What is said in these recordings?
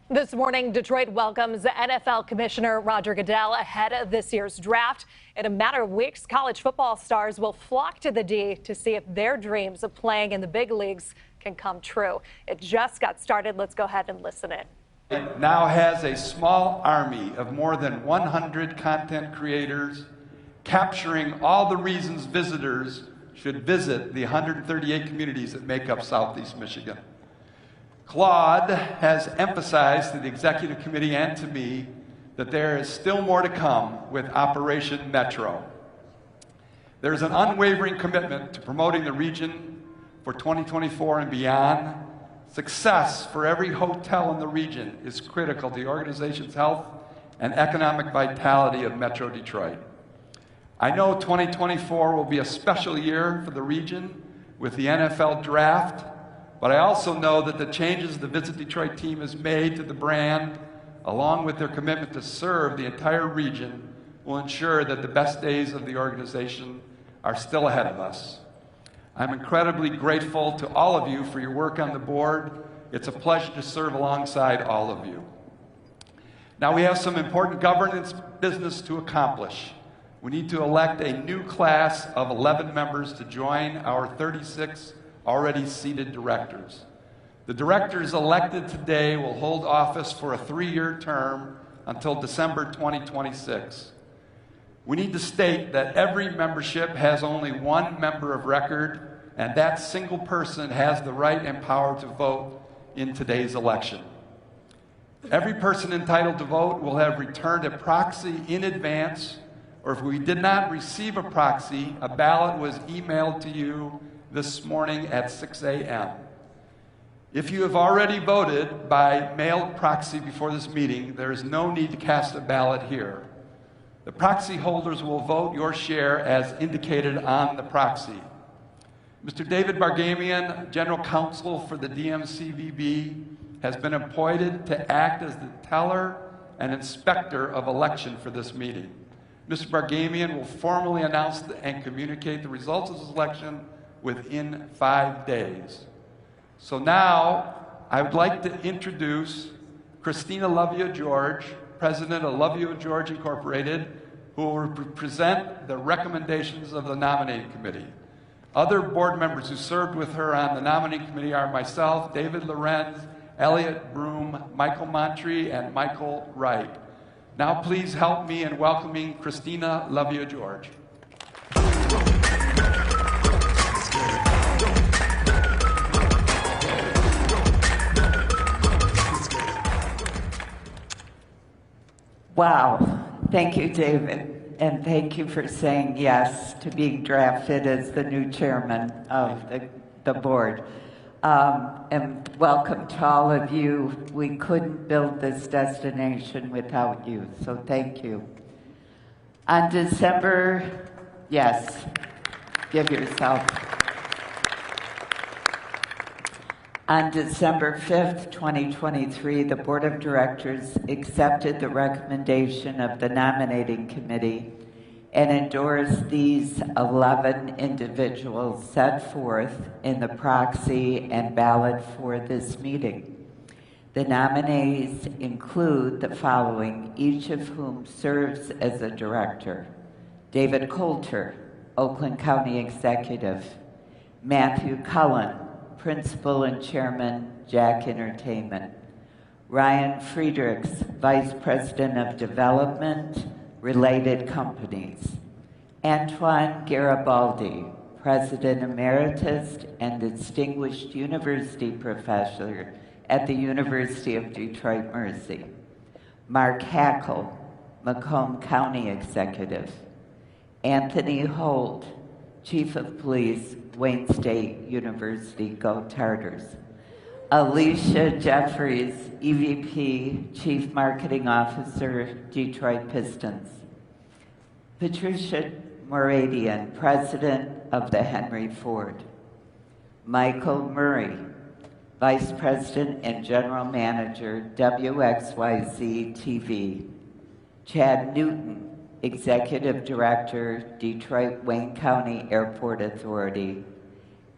This morning, Detroit welcomes NFL Commissioner Roger Goodell ahead of this year's draft. In a matter of weeks, college football stars will flock to the D to see if their dreams of playing in the big leagues can come true. It just got started. Let's go ahead and listen in. It now has a small army of more than 100 content creators capturing all the reasons visitors should visit the 138 communities that make up Southeast Michigan. Claude has emphasized to the executive committee and to me that there is still more to come with Operation Metro. There is an unwavering commitment to promoting the region for 2024 and beyond. Success for every hotel in the region is critical to the organization's health and economic vitality of Metro Detroit. I know 2024 will be a special year for the region with the NFL draft, but I also know that the changes the Visit Detroit team has made to the brand, along with their commitment to serve the entire region, will ensure that the best days of the organization are still ahead of us. I'm incredibly grateful to all of you for your work on the board. It's a pleasure to serve alongside all of you. Now we have some important governance business to accomplish. We need to elect a new class of 11 members to join our 36 already seated directors. The directors elected today will hold office for a 3-year term until December 2026. We need to state that every membership has only one member of record, and that single person has the right and power to vote in today's election. Every person entitled to vote will have returned a proxy in advance, or if we did not receive a proxy, a ballot was emailed to you this morning at 6 a.m. If you have already voted by mailed proxy before this meeting, there is no need to cast a ballot here. The proxy holders will vote your share as indicated on the proxy. Mr. David Bargamian, General Counsel for the DMCVB, has been appointed to act as the teller and inspector of election for this meeting. Mr. Bargamian will formally announce and communicate the results of this election within 5 days. So now, I would like to introduce Christina Lovia George, President of Lovia George Incorporated, who will present the recommendations of the nominating committee. Other board members who served with her on the nominating committee are myself, David Lorenz, Elliot Broom, Michael Montree, and Michael Wright. Now please help me in welcoming Christina Lovia George. Wow. Thank you, David. And thank you for saying yes to being drafted as the new chairman of the board. And welcome to all of you. We couldn't build this destination without you, so thank you. On December, yes, give yourself. On December 5th, 2023, the Board of Directors accepted the recommendation of the nominating committee and endorsed these 11 individuals set forth in the proxy and ballot for this meeting. The nominees include the following, each of whom serves as a director: David Coulter, Oakland County Executive; Matthew Cullen, Principal and Chairman, Jack Entertainment; Ryan Friedrichs, Vice President of Development, Related Companies; Antoine Garibaldi, President Emeritus and Distinguished University Professor at the University of Detroit-Mercy; Mark Hackle, Macomb County Executive; Anthony Holt, Chief of Police, Wayne State University, Go Tartars; Alicia Jeffries, EVP, Chief Marketing Officer, Detroit Pistons; Patricia Moradian, President of the Henry Ford; Michael Murray, Vice President and General Manager, WXYZ TV; Chad Newton, Executive Director, Detroit-Wayne County Airport Authority;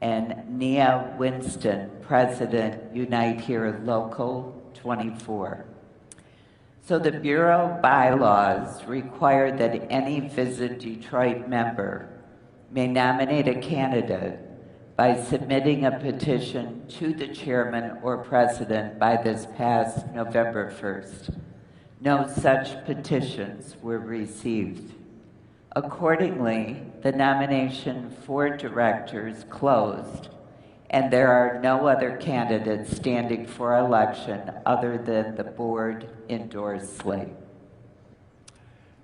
and Nia Winston, President, Unite Here Local 2024. So the Bureau bylaws require that any Visit Detroit member may nominate a candidate by submitting a petition to the chairman or president by this past November 1st. No such petitions were received. Accordingly, the nomination for directors closed, and there are no other candidates standing for election other than the board-endorsed slate.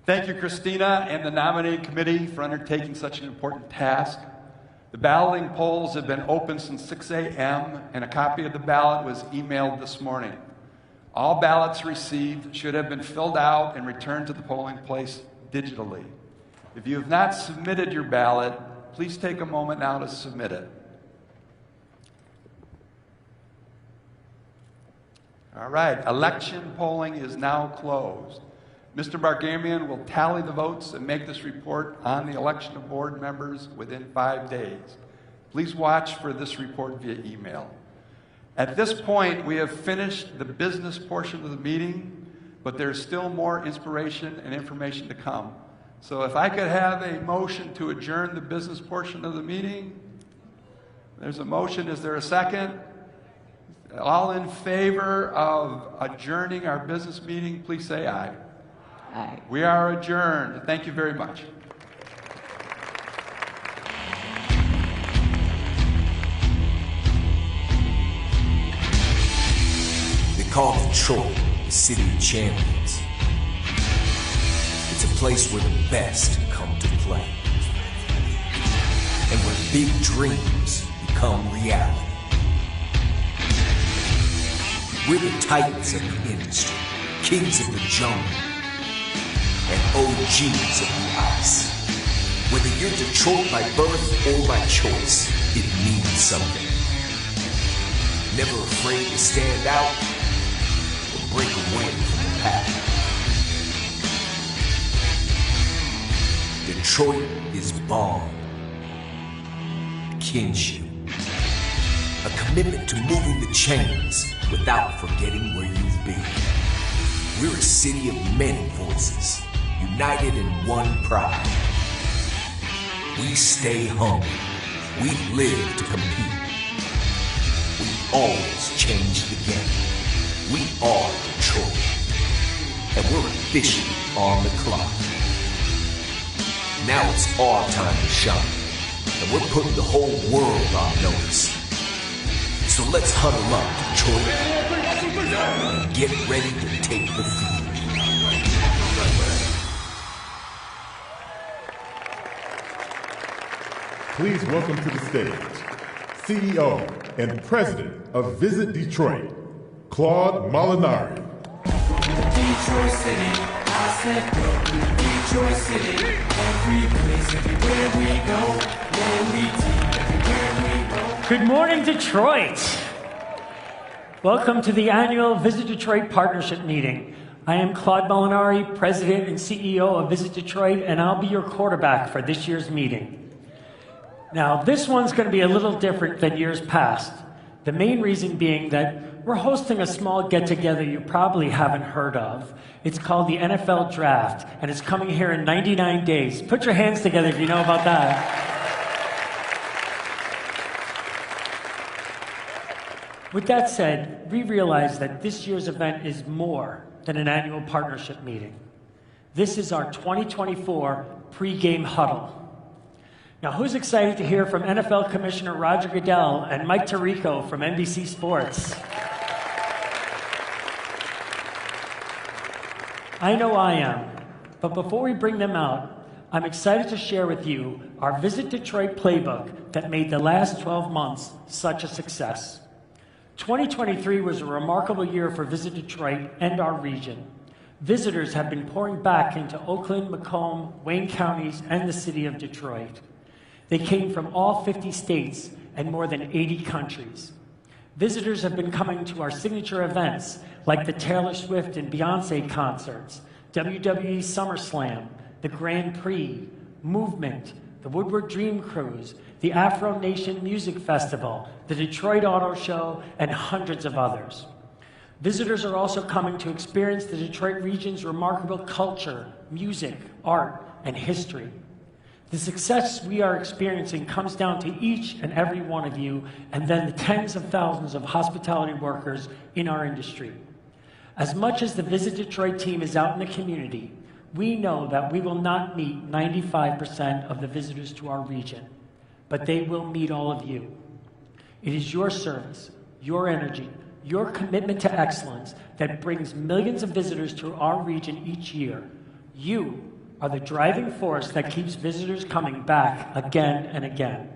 Thank you, Christina, and the nominating committee for undertaking such an important task. The balloting polls have been open since 6 a.m., and a copy of the ballot was emailed this morning. All ballots received should have been filled out and returned to the polling place digitally. If you have not submitted your ballot, please take a moment now to submit it. All right, election polling is now closed. Mr. Bargamian will tally the votes and make this report on the election of board members within 5 days. Please watch for this report via email. At this point, we have finished the business portion of the meeting, but there's still more inspiration and information to come. So if I could have a motion to adjourn the business portion of the meeting. There's a motion. Is there a second? All in favor of adjourning our business meeting, please say aye. Aye. We are adjourned. Thank you very much. They call Detroit the city of champions. It's a place where the best come to play, and where big dreams become reality. We're the titans of the industry, kings of the jungle, and OGs of the ice. Whether you're Detroit by birth or by choice, it means something. Never afraid to stand out or break away from the pack. Detroit is bond, kinship, a commitment to moving the chains without forgetting where you've been. We're a city of many voices, united in one pride. We stay hungry. We live to compete. We always change the game. We are Detroit, and we're officially on the clock. Now it's our time to shine, and we're putting the whole world on notice. So let's huddle up, Detroit, and get ready to take the field. Please welcome to the stage CEO and President of Visit Detroit, Claude Molinari. Detroit City, I said welcome to Detroit City. Every place, everywhere we go, yeah, we team everywhere we go. Good morning, Detroit. Welcome to the annual Visit Detroit Partnership Meeting. I am Claude Molinari, President and CEO of Visit Detroit, and I'll be your quarterback for this year's meeting. Now, this one's going to be a little different than years past. The main reason being that we're hosting a small get-together you probably haven't heard of. It's called the NFL Draft, and it's coming here in 99 days. Put your hands together if you know about that. With that said, we realize that this year's event is more than an annual partnership meeting. This is our 2024 pre-game huddle. Now, who's excited to hear from NFL Commissioner Roger Goodell and Mike Tirico from NBC Sports? I know I am, but before we bring them out, I'm excited to share with you our Visit Detroit playbook that made the last 12 months such a success. 2023 was a remarkable year for Visit Detroit and our region. Visitors have been pouring back into Oakland, Macomb, Wayne counties, and the city of Detroit. They came from all 50 states and more than 80 countries. Visitors have been coming to our signature events like the Taylor Swift and Beyonce concerts, WWE SummerSlam, the Grand Prix, Movement, the Woodward Dream Cruise, the Afro Nation Music Festival, the Detroit Auto Show, and hundreds of others. Visitors are also coming to experience the Detroit region's remarkable culture, music, art, and history. The success we are experiencing comes down to each and every one of you, and then the tens of thousands of hospitality workers in our industry. As much as the Visit Detroit team is out in the community, we know that we will not meet 95% of the visitors to our region, but they will meet all of you. It is your service, your energy, your commitment to excellence that brings millions of visitors to our region each year. You are the driving force that keeps visitors coming back again and again.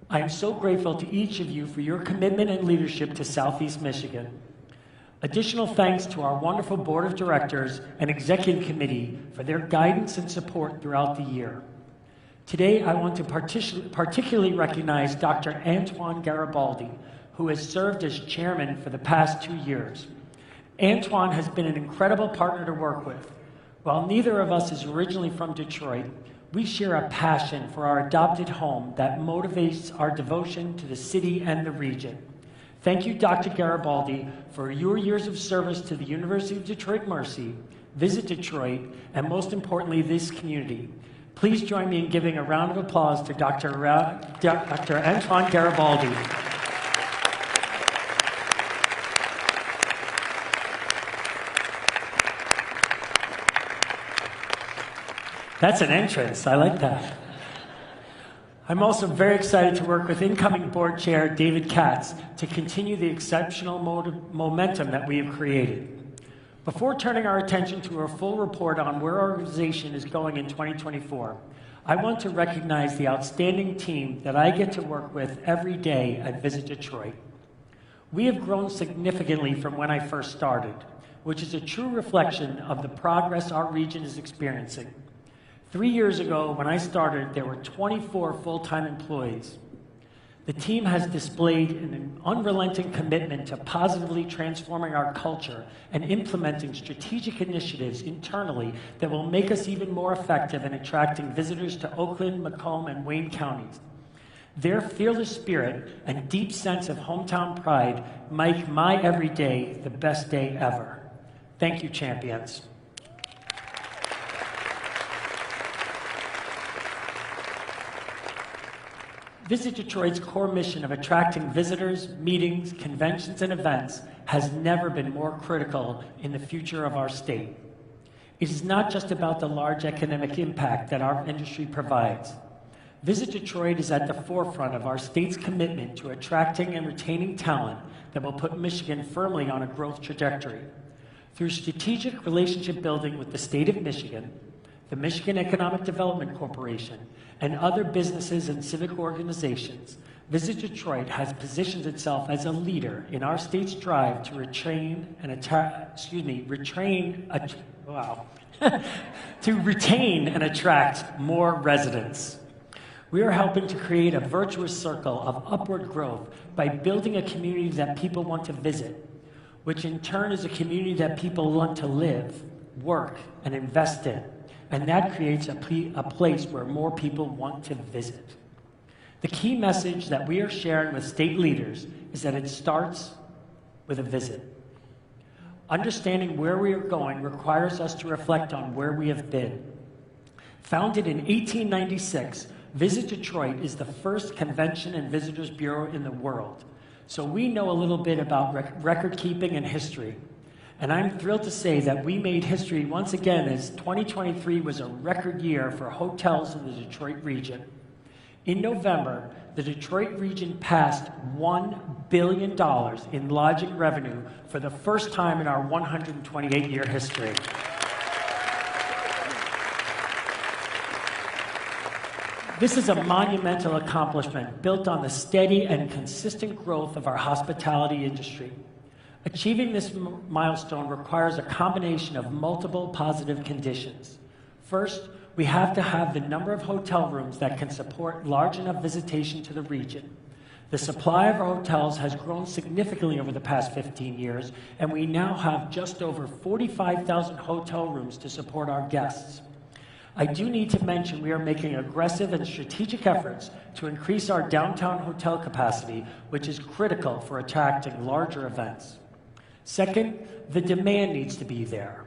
I am so grateful to each of you for your commitment and leadership to Southeast Michigan. Additional thanks to our wonderful Board of Directors and Executive Committee for their guidance and support throughout the year. Today, I want to particularly recognize Dr. Antoine Garibaldi, who has served as chairman for the past 2 years. Antoine has been an incredible partner to work with. While neither of us is originally from Detroit, we share a passion for our adopted home that motivates our devotion to the city and the region. Thank you, Dr. Garibaldi, for your years of service to the University of Detroit Mercy, Visit Detroit, and most importantly, this community. Please join me in giving a round of applause to Dr. Antoine Garibaldi. That's an entrance. I like that. I'm also very excited to work with incoming board chair David Katz to continue the exceptional momentum that we have created. Before turning our attention to a full report on where our organization is going in 2024, I want to recognize the outstanding team that I get to work with every day at Visit Detroit. We have grown significantly from when I first started, which is a true reflection of the progress our region is experiencing. 3 years ago, when I started, there were 24 full-time employees. The team has displayed an unrelenting commitment to positively transforming our culture and implementing strategic initiatives internally that will make us even more effective in attracting visitors to Oakland, Macomb, and Wayne counties. Their fearless spirit and deep sense of hometown pride make my every day the best day ever. Thank you, champions. Visit Detroit's core mission of attracting visitors, meetings, conventions, and events has never been more critical in the future of our state. It is not just about the large economic impact that our industry provides. Visit Detroit is at the forefront of our state's commitment to attracting and retaining talent that will put Michigan firmly on a growth trajectory. Through strategic relationship building with the state of Michigan, the Michigan Economic Development Corporation, and other businesses and civic organizations, Visit Detroit has positioned itself as a leader in our state's drive to retain and attract more residents. We are helping to create a virtuous circle of upward growth by building a community that people want to visit, which in turn is a community that people want to live, work, and invest in. And that creates a place where more people want to visit. The key message that we are sharing with state leaders is that it starts with a visit. Understanding where we are going requires us to reflect on where we have been. Founded in 1896, Visit Detroit is the first convention and visitors bureau in the world. So we know a little bit about record keeping and history. And I'm thrilled to say that we made history once again, as 2023 was a record year for hotels in the Detroit region. In November, the Detroit region passed $1 billion in lodging revenue for the first time in our 128-year history. This is a monumental accomplishment built on the steady and consistent growth of our hospitality industry. Achieving this milestone requires a combination of multiple positive conditions. First, we have to have the number of hotel rooms that can support large enough visitation to the region. The supply of our hotels has grown significantly over the past 15 years, and we now have just over 45,000 hotel rooms to support our guests. I do need to mention we are making aggressive and strategic efforts to increase our downtown hotel capacity, which is critical for attracting larger events. Second, the demand needs to be there.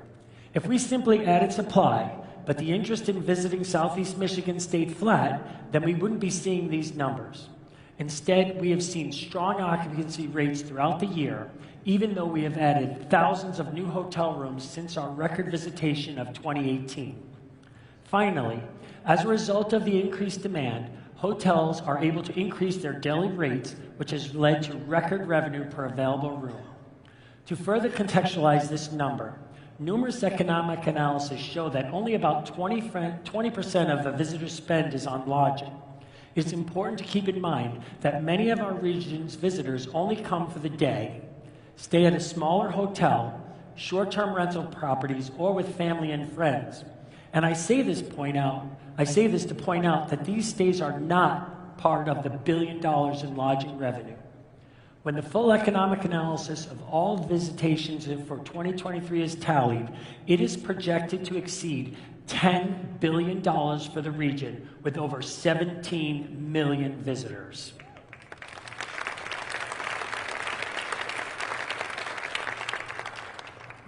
If we simply added supply, but the interest in visiting Southeast Michigan stayed flat, then we wouldn't be seeing these numbers. Instead, we have seen strong occupancy rates throughout the year, even though we have added thousands of new hotel rooms since our record visitation of 2018. Finally, as a result of the increased demand, hotels are able to increase their daily rates, which has led to record revenue per available room. To further contextualize this number, numerous economic analyses show that only about 20% of the visitor's spend is on lodging. It's important to keep in mind that many of our region's visitors only come for the day, stay at a smaller hotel, short-term rental properties, or with family and friends. And I say this to point out that these stays are not part of the $1 billion in lodging revenue. When the full economic analysis of all visitations for 2023 is tallied, it is projected to exceed $10 billion for the region, with over 17 million visitors.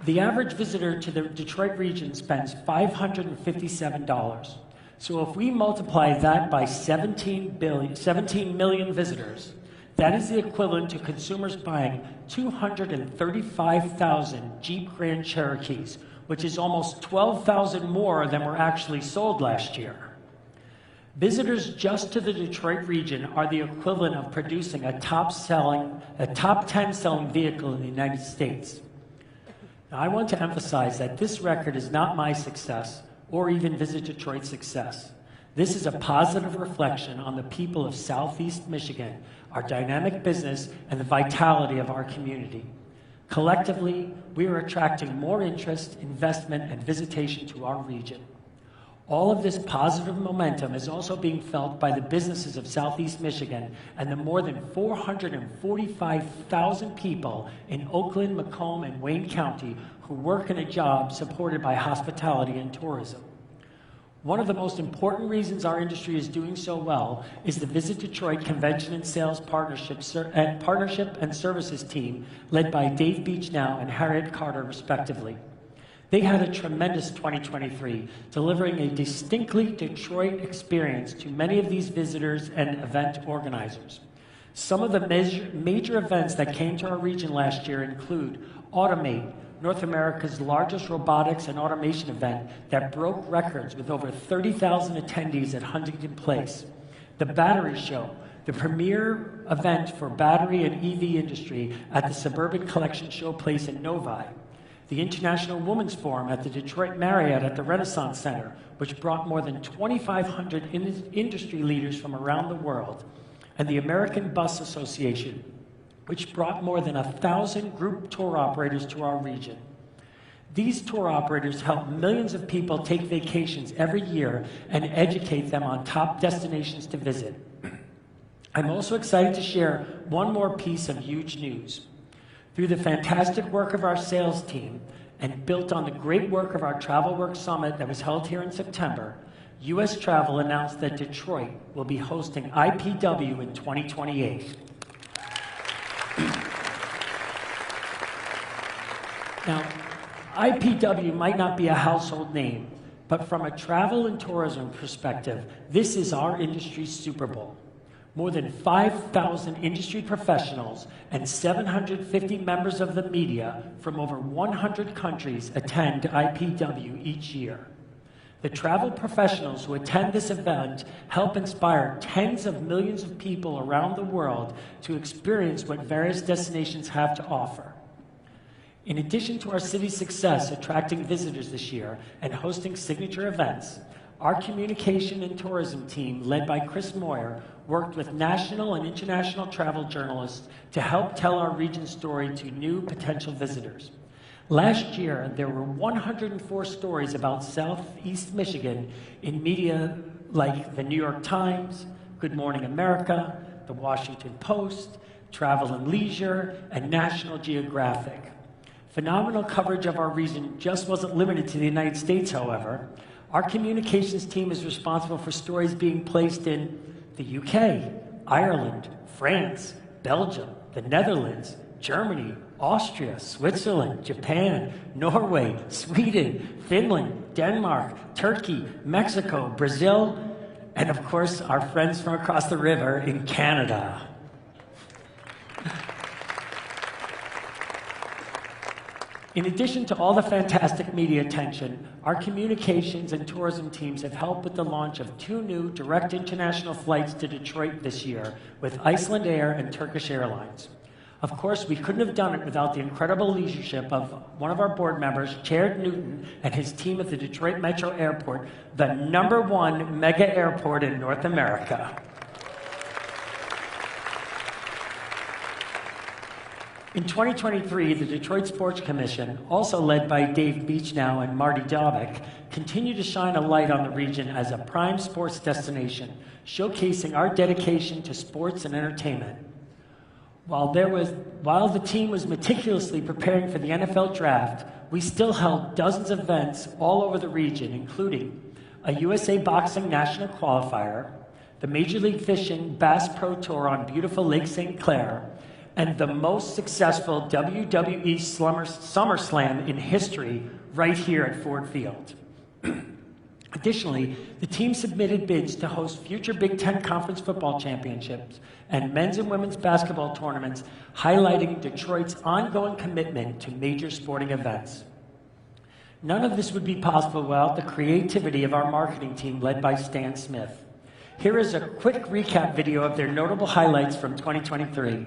The average visitor to the Detroit region spends $557. So if we multiply that by 17 million visitors, that is the equivalent to consumers buying 235,000 Jeep Grand Cherokees, which is almost 12,000 more than were actually sold last year. Visitors just to the Detroit region are the equivalent of producing a top 10 selling vehicle in the United States. Now, I want to emphasize that this record is not my success or even Visit Detroit's success. This is a positive reflection on the people of Southeast Michigan, our dynamic business, and the vitality of our community. Collectively, we are attracting more interest, investment, and visitation to our region. All of this positive momentum is also being felt by the businesses of Southeast Michigan and the more than 445,000 people in Oakland, Macomb, and Wayne County who work in a job supported by hospitality and tourism. One of the most important reasons our industry is doing so well is the Visit Detroit Convention and Sales Partnership and Services team led by Dave Beachnow and Harriet Carter, respectively. They had a tremendous 2023, delivering a distinctly Detroit experience to many of these visitors and event organizers. Some of the major events that came to our region last year include Automate, North America's largest robotics and automation event that broke records with over 30,000 attendees at Huntington Place. The Battery Show, the premier event for battery and EV industry at the Suburban Collection Showplace in Novi. The International Women's Forum at the Detroit Marriott at the Renaissance Center, which brought more than 2,500 industry leaders from around the world. And the American Bus Association, which brought more than 1,000 group tour operators to our region. These tour operators help millions of people take vacations every year and educate them on top destinations to visit. I'm also excited to share one more piece of huge news. Through the fantastic work of our sales team and built on the great work of our Travel Work Summit that was held here in September, U.S. Travel announced that Detroit will be hosting IPW in 2028. Now, IPW might not be a household name, but from a travel and tourism perspective, this is our industry's Super Bowl. More than 5,000 industry professionals and 750 members of the media from over 100 countries attend IPW each year. The travel professionals who attend this event help inspire tens of millions of people around the world to experience what various destinations have to offer. In addition to our city's success attracting visitors this year and hosting signature events, our communication and tourism team, led by Chris Moyer, worked with national and international travel journalists to help tell our region's story to new potential visitors. Last year, there were 104 stories about Southeast Michigan in media like the New York Times, Good Morning America, the Washington Post, Travel and Leisure, and National Geographic. Phenomenal coverage of our region just wasn't limited to the United States, however. Our communications team is responsible for stories being placed in the UK, Ireland, France, Belgium, the Netherlands, Germany, Austria, Switzerland, Japan, Norway, Sweden, Finland, Denmark, Turkey, Mexico, Brazil, and of course, our friends from across the river in Canada. In addition to all the fantastic media attention, our communications and tourism teams have helped with the launch of 2 new direct international flights to Detroit this year with Iceland Air and Turkish Airlines. Of course, we couldn't have done it without the incredible leadership of one of our board members, Jared Newton, and his team at the Detroit Metro Airport, the #1 mega airport in North America. In 2023, the Detroit Sports Commission, also led by Dave Beechnow and Marty Daubek, continued to shine a light on the region as a prime sports destination, showcasing our dedication to sports and entertainment. While the team was meticulously preparing for the NFL draft, we still held dozens of events all over the region, including a USA Boxing National Qualifier, the Major League Fishing Bass Pro Tour on beautiful Lake St. Clair, and the most successful WWE SummerSlam in history right here at Ford Field. Additionally, the team submitted bids to host future Big Ten Conference football championships and men's and women's basketball tournaments, highlighting Detroit's ongoing commitment to major sporting events. None of this would be possible without the creativity of our marketing team led by Stan Smith. Here is a quick recap video of their notable highlights from 2023.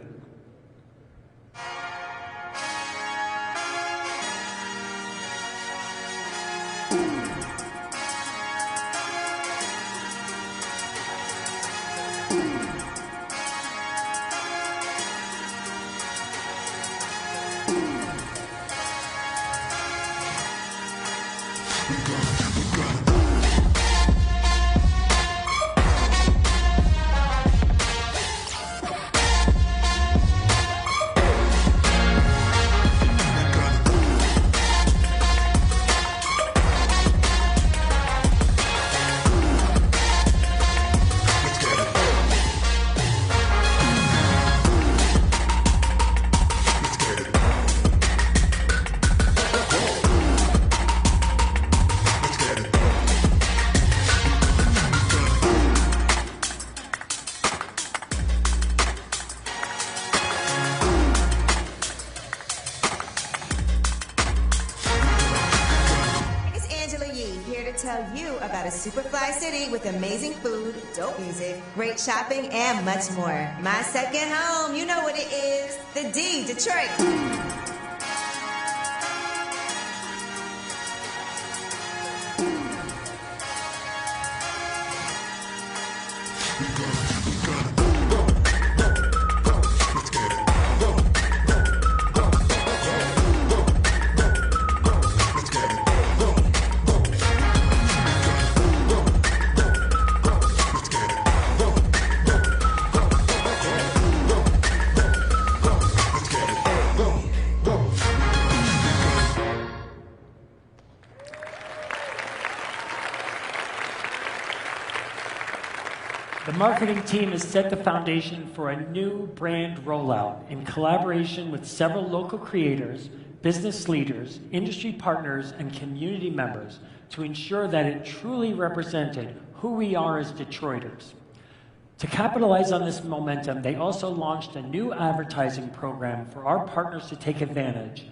Tell you about a super fly city with amazing food, dope music, great shopping, and much more. My second home, you know what it is. The D, Detroit. The marketing team has set the foundation for a new brand rollout in collaboration with several local creators, business leaders, industry partners, and community members to ensure that it truly represented who we are as Detroiters. To capitalize on this momentum, they also launched a new advertising program for our partners to take advantage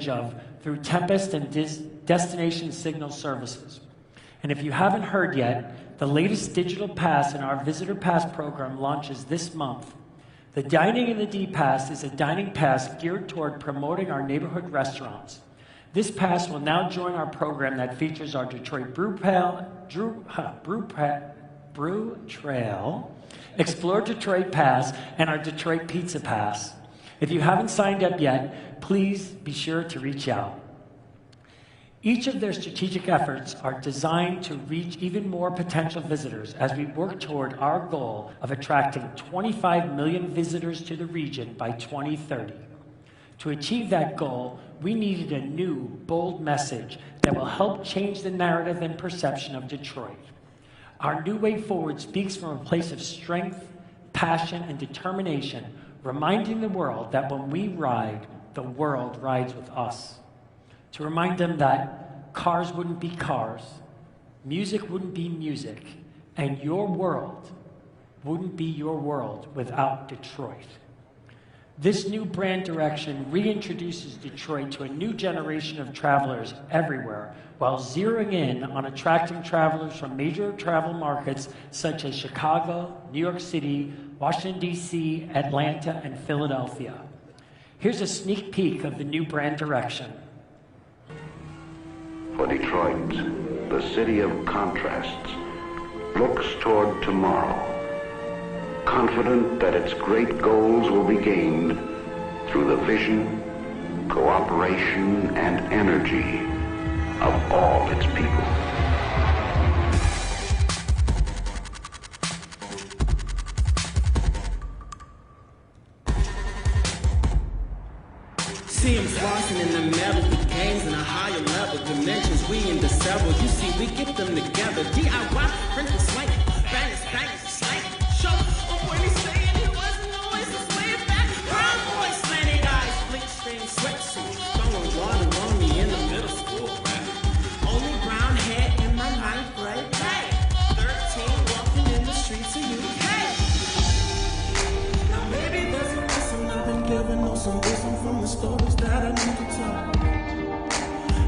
of through Tempest and Destination Signal Services. And if you haven't heard yet, the latest digital pass in our Visitor Pass program launches this month. The Dining in the D Pass is a dining pass geared toward promoting our neighborhood restaurants. This pass will now join our program that features our Detroit Brew Trail, Explore Detroit Pass, and our Detroit Pizza Pass. If you haven't signed up yet, please be sure to reach out. Each of their strategic efforts are designed to reach even more potential visitors as we work toward our goal of attracting 25 million visitors to the region by 2030. To achieve that goal, we needed a new, bold message that will help change the narrative and perception of Detroit. Our new way forward speaks from a place of strength, passion, and determination, reminding the world that when we ride, the world rides with us. To remind them that cars wouldn't be cars, music wouldn't be music, and your world wouldn't be your world without Detroit. This new brand direction reintroduces Detroit to a new generation of travelers everywhere, while zeroing in on attracting travelers from major travel markets such as Chicago, New York City, Washington, D.C., Atlanta, and Philadelphia. Here's a sneak peek of the new brand direction. For Detroit, the city of contrasts, looks toward tomorrow, confident that its great goals will be gained through the vision, cooperation, and energy of all its people. See him flossing in the metal with games in a higher level. Dimensions we into several. You see, we get them together. DIY, print the slate. Bang, slate. Show up when he's saying he wasn't always his way back. Brown boy, slanted eyes, bleach stained sweatsuit. Throwing water on me in the middle school. Only brown hair in my ninth grade. Hey, 13 walking in the streets of UK. Now maybe there's a lesson I've been given or some wisdom from the stories that I need to tell.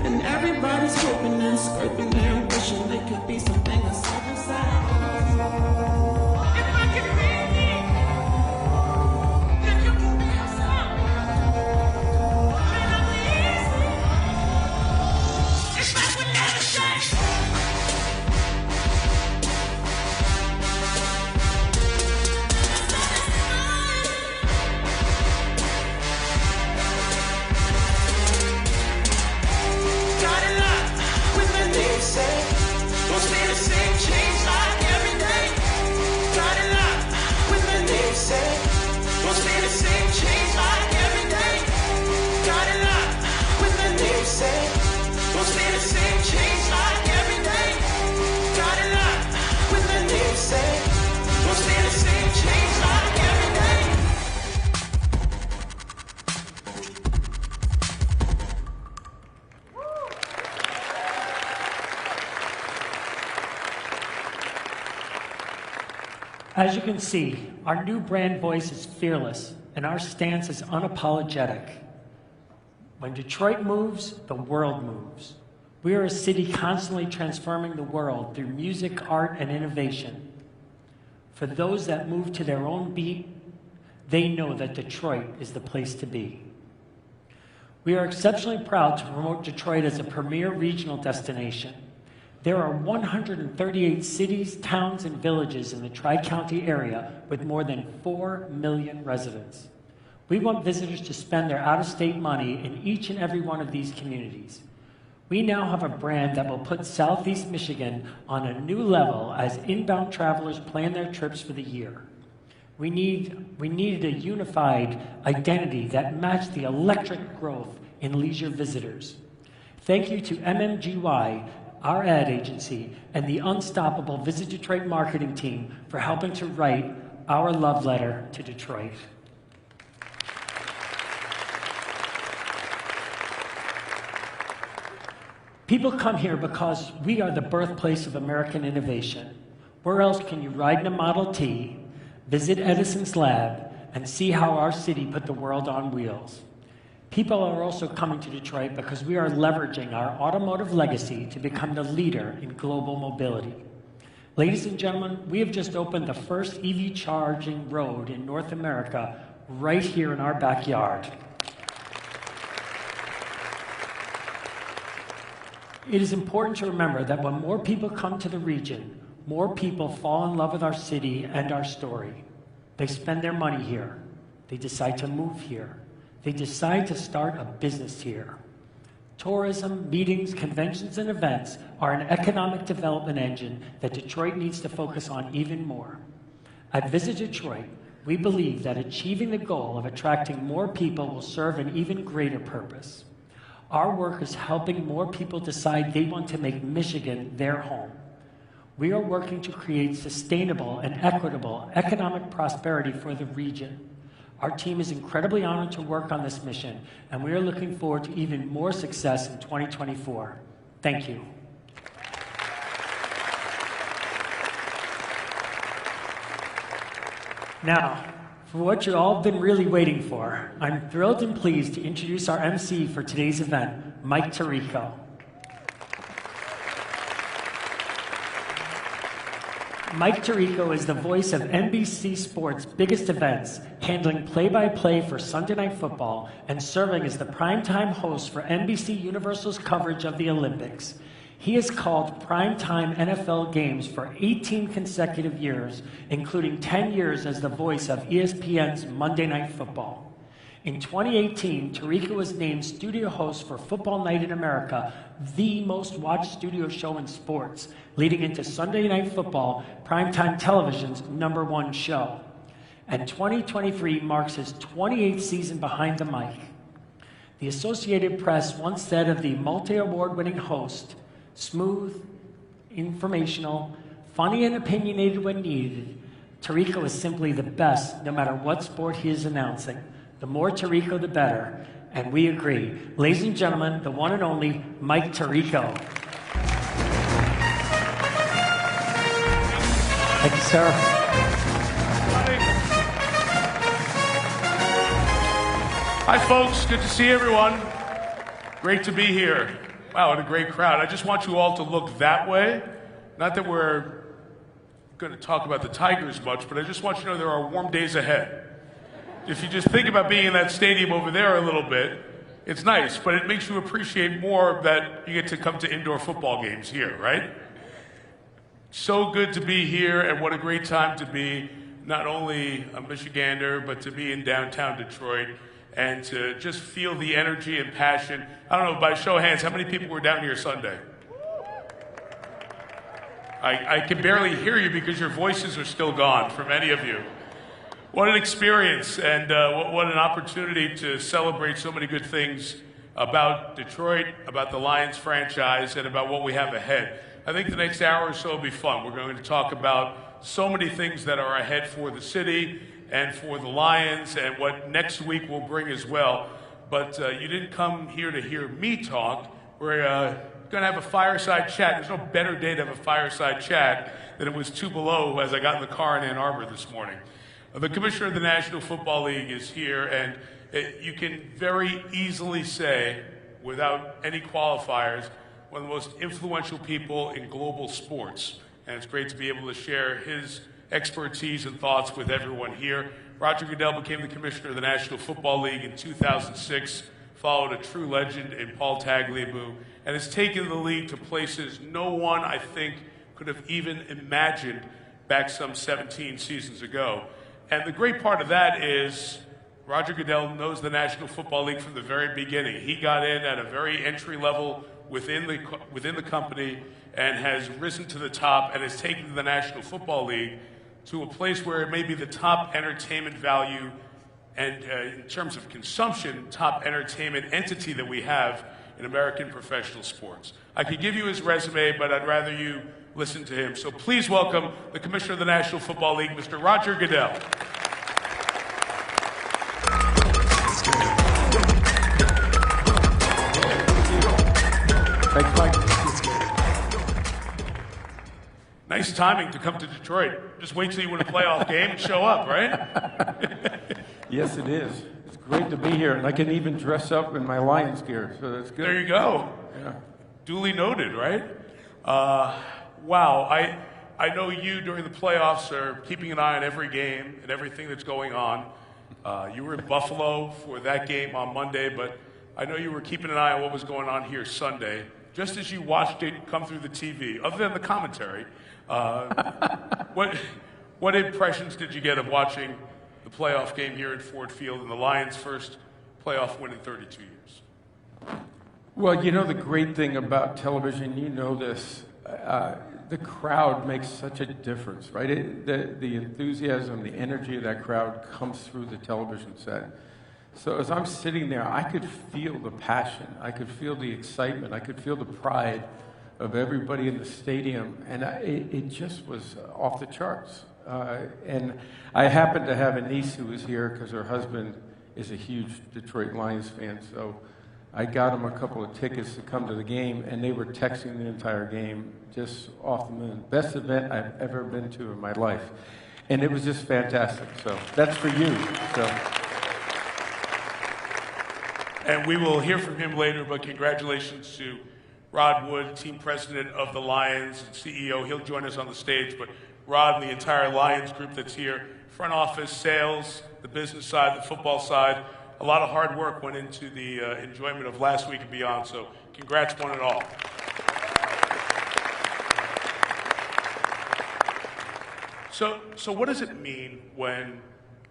And everybody's hoping and scraping their ambition. They could be something that's so sad. If I can be me, then you can be yourself. And I'm easy. If I would never change. Don't stay the same, change like every day. Got it locked with the namesake. Don't stay the same, change like every day. Got it locked with the namesake. Don't stay the same, change like every day. Got it locked with the namesake. Don't stay the same, change like every day. As you can see, our new brand voice is fearless, and our stance is unapologetic. When Detroit moves, the world moves. We are a city constantly transforming the world through music, art, and innovation. For those that move to their own beat, they know that Detroit is the place to be. We are exceptionally proud to promote Detroit as a premier regional destination. There are 138 cities, towns, and villages in the Tri-County area with more than 4 million residents. We want visitors to spend their out-of-state money in each and every one of these communities. We now have a brand that will put Southeast Michigan on a new level as inbound travelers plan their trips for the year. We needed a unified identity that matched the electric growth in leisure visitors. Thank you to MMGY, our ad agency, and the unstoppable Visit Detroit marketing team for helping to write our love letter to Detroit. People come here because we are the birthplace of American innovation. Where else can you ride in a Model T, visit Edison's lab, and see how our city put the world on wheels? People are also coming to Detroit because we are leveraging our automotive legacy to become the leader in global mobility. Ladies and gentlemen, we have just opened the first EV charging road in North America right here in our backyard. It is important to remember that when more people come to the region, more people fall in love with our city and our story. They spend their money here. They decide to move here. They decide to start a business here. Tourism, meetings, conventions, and events are an economic development engine that Detroit needs to focus on even more. At Visit Detroit, we believe that achieving the goal of attracting more people will serve an even greater purpose. Our work is helping more people decide they want to make Michigan their home. We are working to create sustainable and equitable economic prosperity for the region. Our team is incredibly honored to work on this mission, and we are looking forward to even more success in 2024. Thank you. Now, for what you've all been really waiting for, I'm thrilled and pleased to introduce our MC for today's event, Mike Tirico. Mike Tirico is the voice of NBC Sports' biggest events, handling play-by-play for Sunday Night Football and serving as the primetime host for NBC Universal's coverage of the Olympics. He has called primetime NFL games for 18 consecutive years, including 10 years as the voice of ESPN's Monday Night Football. In 2018, Tirico was named studio host for Football Night in America, the most watched studio show in sports, leading into Sunday Night Football, primetime television's #1 show. And 2023 marks his 28th season behind the mic. The Associated Press once said of the multi-award-winning host, smooth, informational, funny and opinionated when needed, Tirico is simply the best no matter what sport he is announcing. The more Tirico, the better. And we agree. Ladies and gentlemen, the one and only Mike Tirico. Thank you, sir. Hi, folks. Good to see everyone. Great to be here. Wow, what a great crowd. I just want you all to look that way. Not that we're going to talk about the Tigers much, but I just want you to know there are warm days ahead. If you just think about being in that stadium over there a little bit, it's nice, but it makes you appreciate more that you get to come to indoor football games here, right? So good to be here, and what a great time to be not only a Michigander, but to be in downtown Detroit and to just feel the energy and passion. I don't know, by show of hands, how many people were down here Sunday? I can barely hear you because your voices are still gone for many of you. What an experience, and what an opportunity to celebrate so many good things about Detroit, about the Lions franchise, and about what we have ahead. I think the next hour or so will be fun. We're going to talk about so many things that are ahead for the city and for the Lions and what next week will bring as well. But you didn't come here to hear me talk. We're going to have a fireside chat. There's no better day to have a fireside chat than it was 2 below as I got in the car in Ann Arbor this morning. The Commissioner of the National Football League is here, and you can very easily say, without any qualifiers, one of the most influential people in global sports. And it's great to be able to share his expertise and thoughts with everyone here. Roger Goodell became the Commissioner of the National Football League in 2006, followed a true legend in Paul Tagliabue, and has taken the league to places no one, I think, could have even imagined back some 17 seasons ago. And the great part of that is Roger Goodell knows the National Football League from the very beginning. He got in at a very entry level within the company and has risen to the top and has taken the National Football League to a place where it may be the top entertainment value and in terms of consumption, top entertainment entity that we have in American professional sports. I could give you his resume, but I'd rather you listen to him. So please welcome the Commissioner of the National Football League, Mr. Roger Goodell. Thanks, Mike. Nice timing to come to Detroit. Just wait till you win a playoff game and show up, right? Yes, it is. It's great to be here, and I can even dress up in my Lions gear, so that's good. There you go. Yeah. Duly noted, right? Wow, I know you during the playoffs are keeping an eye on every game and everything that's going on. You were in Buffalo for that game on Monday, but I know you were keeping an eye on what was going on here Sunday. Just as you watched it come through the TV, other than the commentary, what impressions did you get of watching the playoff game here at Ford Field and the Lions' first playoff win in 32 years? Well, you know the great thing about television, you know this, the crowd makes such a difference, right? The enthusiasm, the energy of that crowd comes through the television set. So as I'm sitting there, I could feel the passion, I could feel the excitement, I could feel the pride of everybody in the stadium, and it just was off the charts. And I happen to have a niece who was here because her husband is a huge Detroit Lions fan. So I got him a couple of tickets to come to the game, and they were texting the entire game, just off the moon. Best event I've ever been to in my life. And it was just fantastic. So that's for you. So. And we will hear from him later, but congratulations to Rod Wood, team president of the Lions and CEO. He'll join us on the stage, but Rod and the entire Lions group that's here, front office, sales, the business side, the football side, a lot of hard work went into the enjoyment of last week and beyond, so congrats one and all. So what does it mean when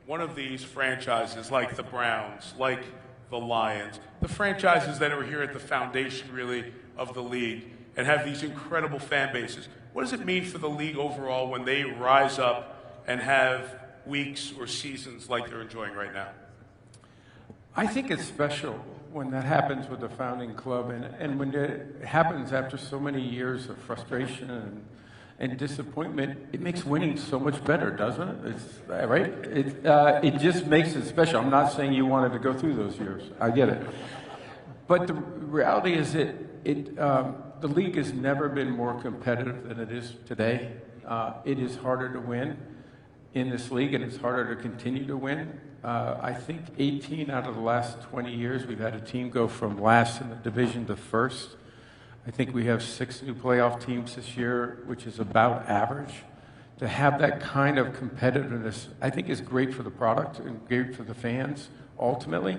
one of these franchises, like the Browns, like the Lions, the franchises that are here at the foundation, really, of the league, and have these incredible fan bases, what does it mean for the league overall when they rise up and have weeks or seasons like they're enjoying right now? I think it's special when that happens with the founding club, and when it happens after so many years of frustration and disappointment. It makes winning so much better, doesn't it? It's, right? It just makes it special. I'm not saying you wanted to go through those years. I get it. But the reality is that the league has never been more competitive than it is today. It is harder to win in this league, and it's harder to continue to win. I think 18 out of the last 20 years, we've had a team go from last in the division to first. I think we have 6 new playoff teams this year, which is about average. To have that kind of competitiveness, I think, is great for the product and great for the fans, ultimately.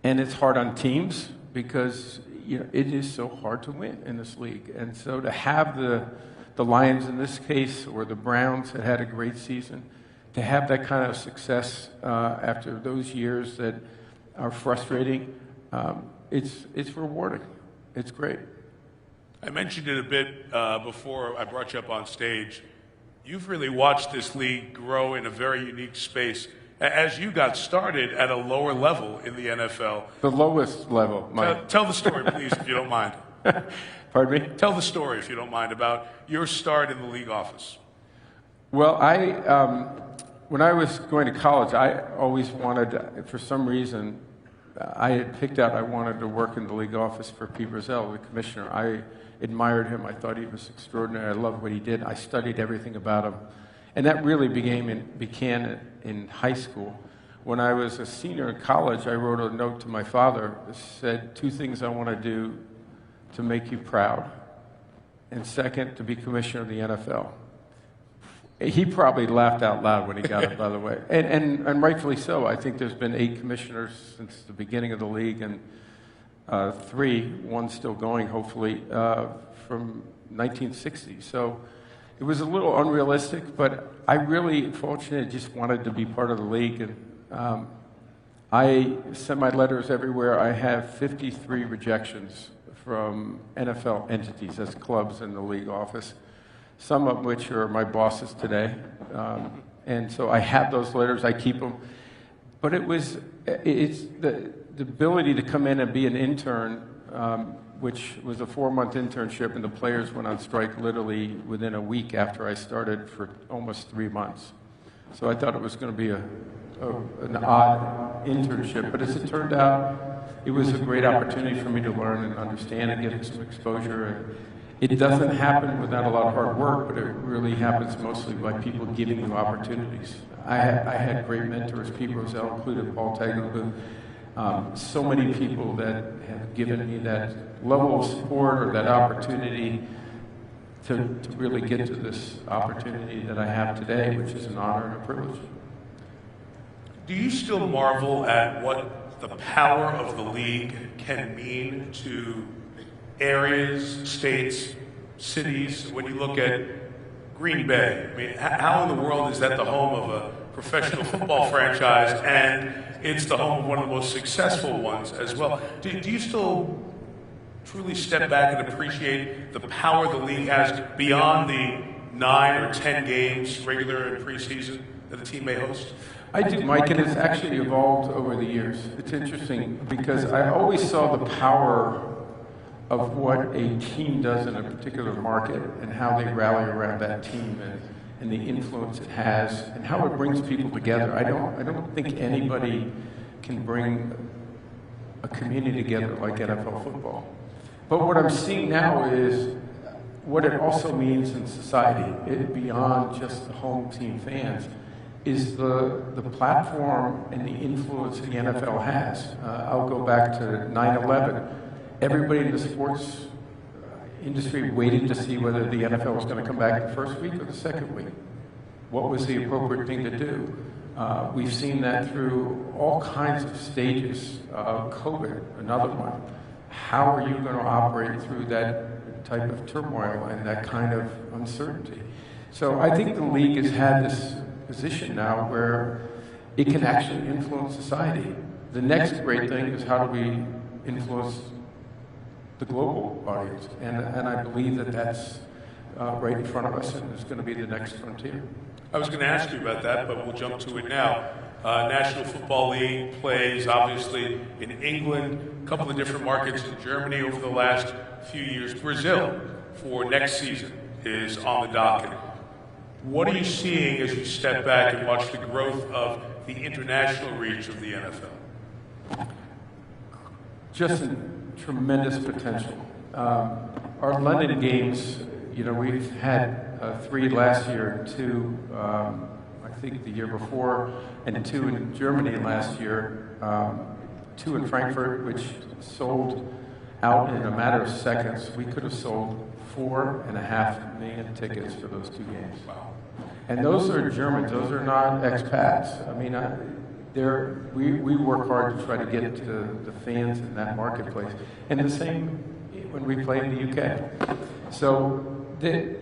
And it's hard on teams because it is so hard to win in this league. And so to have the Lions in this case, or the Browns that had a great season, to have that kind of success after those years that are frustrating, it's rewarding. It's great. I mentioned it a bit before I brought you up on stage. You've really watched this league grow in a very unique space as you got started at a lower level in the NFL. The lowest level, Mike. Tell the story, please, if you don't mind. Pardon me? Tell the story, if you don't mind, about your start in the league office. Well, when I was going to college, I always wanted, for some reason, I had picked out I wanted to work in the league office for Pete Rozelle, the commissioner. I admired him. I thought he was extraordinary. I loved what he did. I studied everything about him. And that really began in high school. When I was a senior in college, I wrote a note to my father that said 2 things I want to do to make you proud. And second, to be commissioner of the NFL. He probably laughed out loud when he got it, by the way. And rightfully so. I think there's been 8 commissioners since the beginning of the league, and 3, one still going, hopefully, from 1960. So it was a little unrealistic, but I really, fortunately, just wanted to be part of the league. And I sent my letters everywhere. I have 53 rejections from NFL entities, as clubs in the league office, some of which are my bosses today. And so I have those letters, I keep them. But it's the ability to come in and be an intern, which was a 4-month internship, and the players went on strike literally within a week after I started for almost 3 months. So I thought it was going to be an odd internship, but as it turned out, it was a great opportunity for me to learn and understand and get some exposure. And it doesn't happen without a lot of hard work, but it really happens mostly by people giving you opportunities. I had great mentors, Pete Rozelle included, Paul Tagliabue, so many people that have given me that level of support or that opportunity to really get to this opportunity that I have today, which is an honor and a privilege. Do you still marvel at what the power of the league can mean to areas, states, cities? When you look at Green Bay, I mean, how in the world is that the home of a professional football franchise, and it's the home of one of the most successful ones as well? Do you still truly step back and appreciate the power the league has beyond the 9 or 10 games, regular and preseason, that the team may host? I do, Mike, and it's actually evolved over the years. It's interesting because I always saw the power of what a team does in a particular market and how they rally around that team and the influence it has and how it brings people together. I don't think anybody can bring a community together like NFL football. But what I'm seeing now is what it also means in society, beyond just the home team fans, is the platform and the influence the NFL has. I'll go back to 9/11. Everybody in the sports industry waited to see whether the NFL was going to come back the first week or the second week. What was the appropriate thing to do? We've seen that through all kinds of stages. COVID, another one. How are you going to operate through that type of turmoil and that kind of uncertainty? So I think the league has had this position now where it can actually influence society. The next great thing is how do we influence the global audience? And I believe that that's right in front of us and is going to be the next frontier. I was going to ask you about that, but we'll jump to it now. National Football League plays, obviously, in England, a couple of different markets in Germany over the last few years. Brazil, for next season, is on the docket. What are you seeing as you step back and watch the growth of the international reach of the NFL? Just tremendous potential. Our London games, we've had 3 last year, 2, I think the year before, and 2 in Germany last year, 2 in Frankfurt, which sold out in a matter of seconds. We could have sold 4.5 million tickets for those 2 games. Wow. And those are Germans, those are not expats. I mean, we work hard to try to get to the fans in that marketplace. And the same when we play in the UK. So the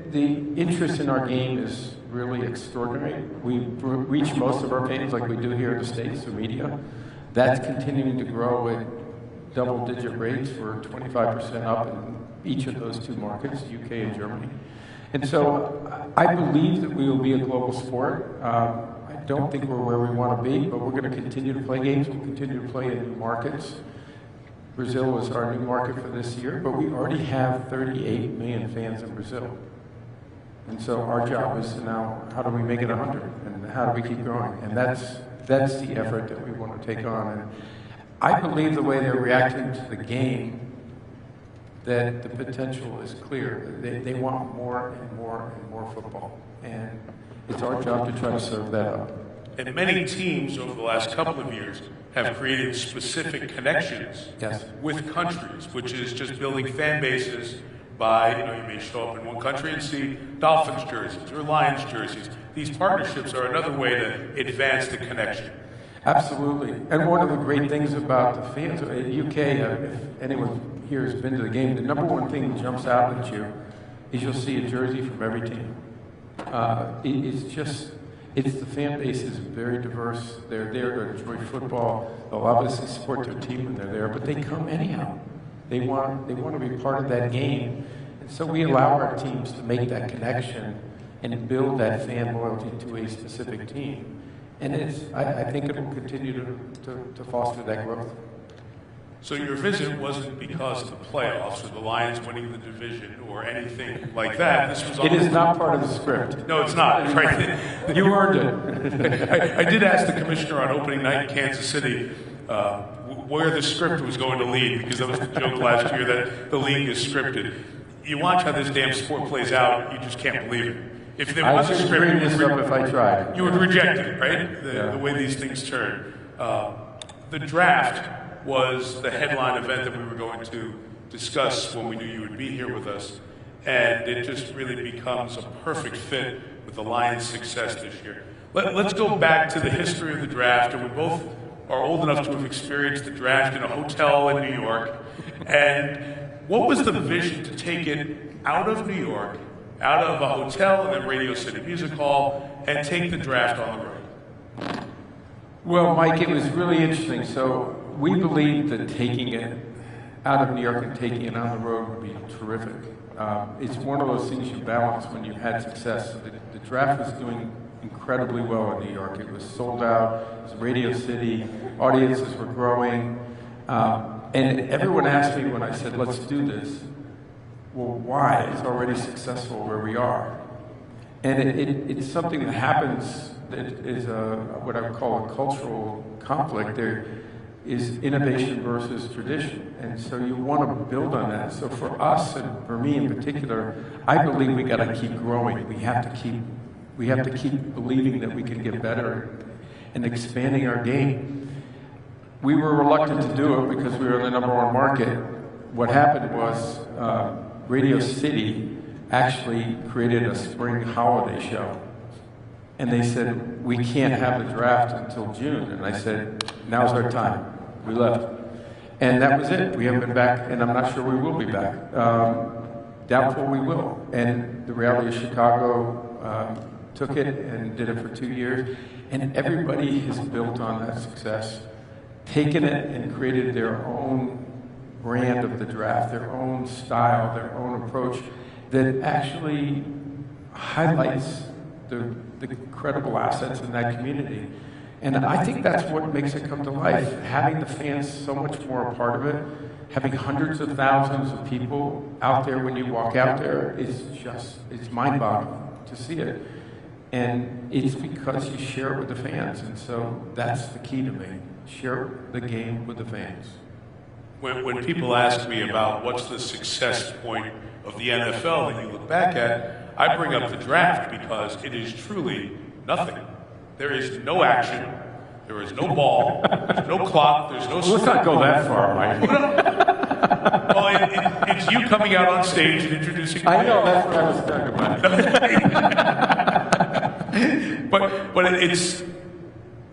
interest in our game is really extraordinary. We reach most of our fans like we do here in the States through media. That's continuing to grow at double-digit rates. We're 25% up in each of those 2 markets, UK and Germany. And so I believe that we will be a global sport. I don't think we're where we want to be, but we're going to continue to play games. We'll continue to play in new markets. Brazil is our new market for this year, but we already have 38 million fans in Brazil. And so our job is to now, how do we make it 100? And how do we keep growing? And that's the effort that we want to take on. And I believe the way they're reacting to the game, that the potential is clear. They want more and more and more football. And it's our job to try to serve that up. And many teams over the last couple of years have created specific connections with countries, which is just building fan bases by, you may show up in one country and see Dolphins jerseys or Lions jerseys. These partnerships are another way to advance the connection. Absolutely. And one of the great things about the fans, UK, if anyone here has been to the game, the number one thing that jumps out at you is you'll see a jersey from every team. It's the fan base is very diverse. They're there to enjoy football. They'll obviously support their team when they're there, but they come anyhow. They want to be part of that game. And so we allow our teams to make that connection and build that fan loyalty to a specific team. And I think it will continue to foster that growth. So your visit wasn't because of the playoffs or the Lions winning the division or anything like that. This was it is not part of the script. No, it's not. Right? You earned it. I did ask the commissioner on opening night in Kansas City where the script was going to lead, because that was the joke last year that the league is scripted. You watch how this damn sport plays out, you just can't believe it. If there was a script, if I tried, you would reject it, right? The way these things turn. The draft was the headline event that we were going to discuss when we knew you would be here with us, and it just really becomes a perfect fit with the Lions' success this year. Let's go back to the history of the draft, and we both are old enough to have experienced the draft in a hotel in New York. And what was the vision to take it out of New York, out of a hotel and then Radio City Music Hall, and take the draft on the road? Well, Mike, it was really interesting. So we believed that taking it out of New York and taking it on the road would be terrific. It's one of those things you balance when you've had success. So the draft was doing incredibly well in New York. It was sold out. It was Radio City. Audiences were growing. And everyone asked me when I said, let's do this, well, why? It's already successful where we are. And it's something that happens that is what I would call a cultural conflict. There is innovation versus tradition. And so you want to build on that. So for us, and for me in particular, I believe we got to keep growing. We have to keep believing that we can get better and expanding our game. We were reluctant to do it because we were in the #1 market. What happened was Radio City actually created a spring holiday show. And they said, we can't have the draft until June. And I said, now's our time. We left. And that was it. We haven't been back, and I'm not sure we will be back. Doubtful we will. And the reality of Chicago took it and did it for 2 years. And everybody has built on that success, taken it and created their own brand of the draft, their own style, their own approach that actually highlights the incredible assets in that community. And I think that's what makes it come to life. Having the fans so much more a part of it, having hundreds of thousands of people out there when you walk out there is just, it's mind-boggling to see it. And it's because you share it with the fans. And so that's the key to me. Share the game with the fans. When people ask me about what's the success point of the NFL that you look back at, I bring up the draft because it is truly nothing. There is no action. There is no ball. There's no clock. There's no. Let's not go that far, Mike. Well, it's you coming out on stage and introducing. I know, that's what I was talking about. but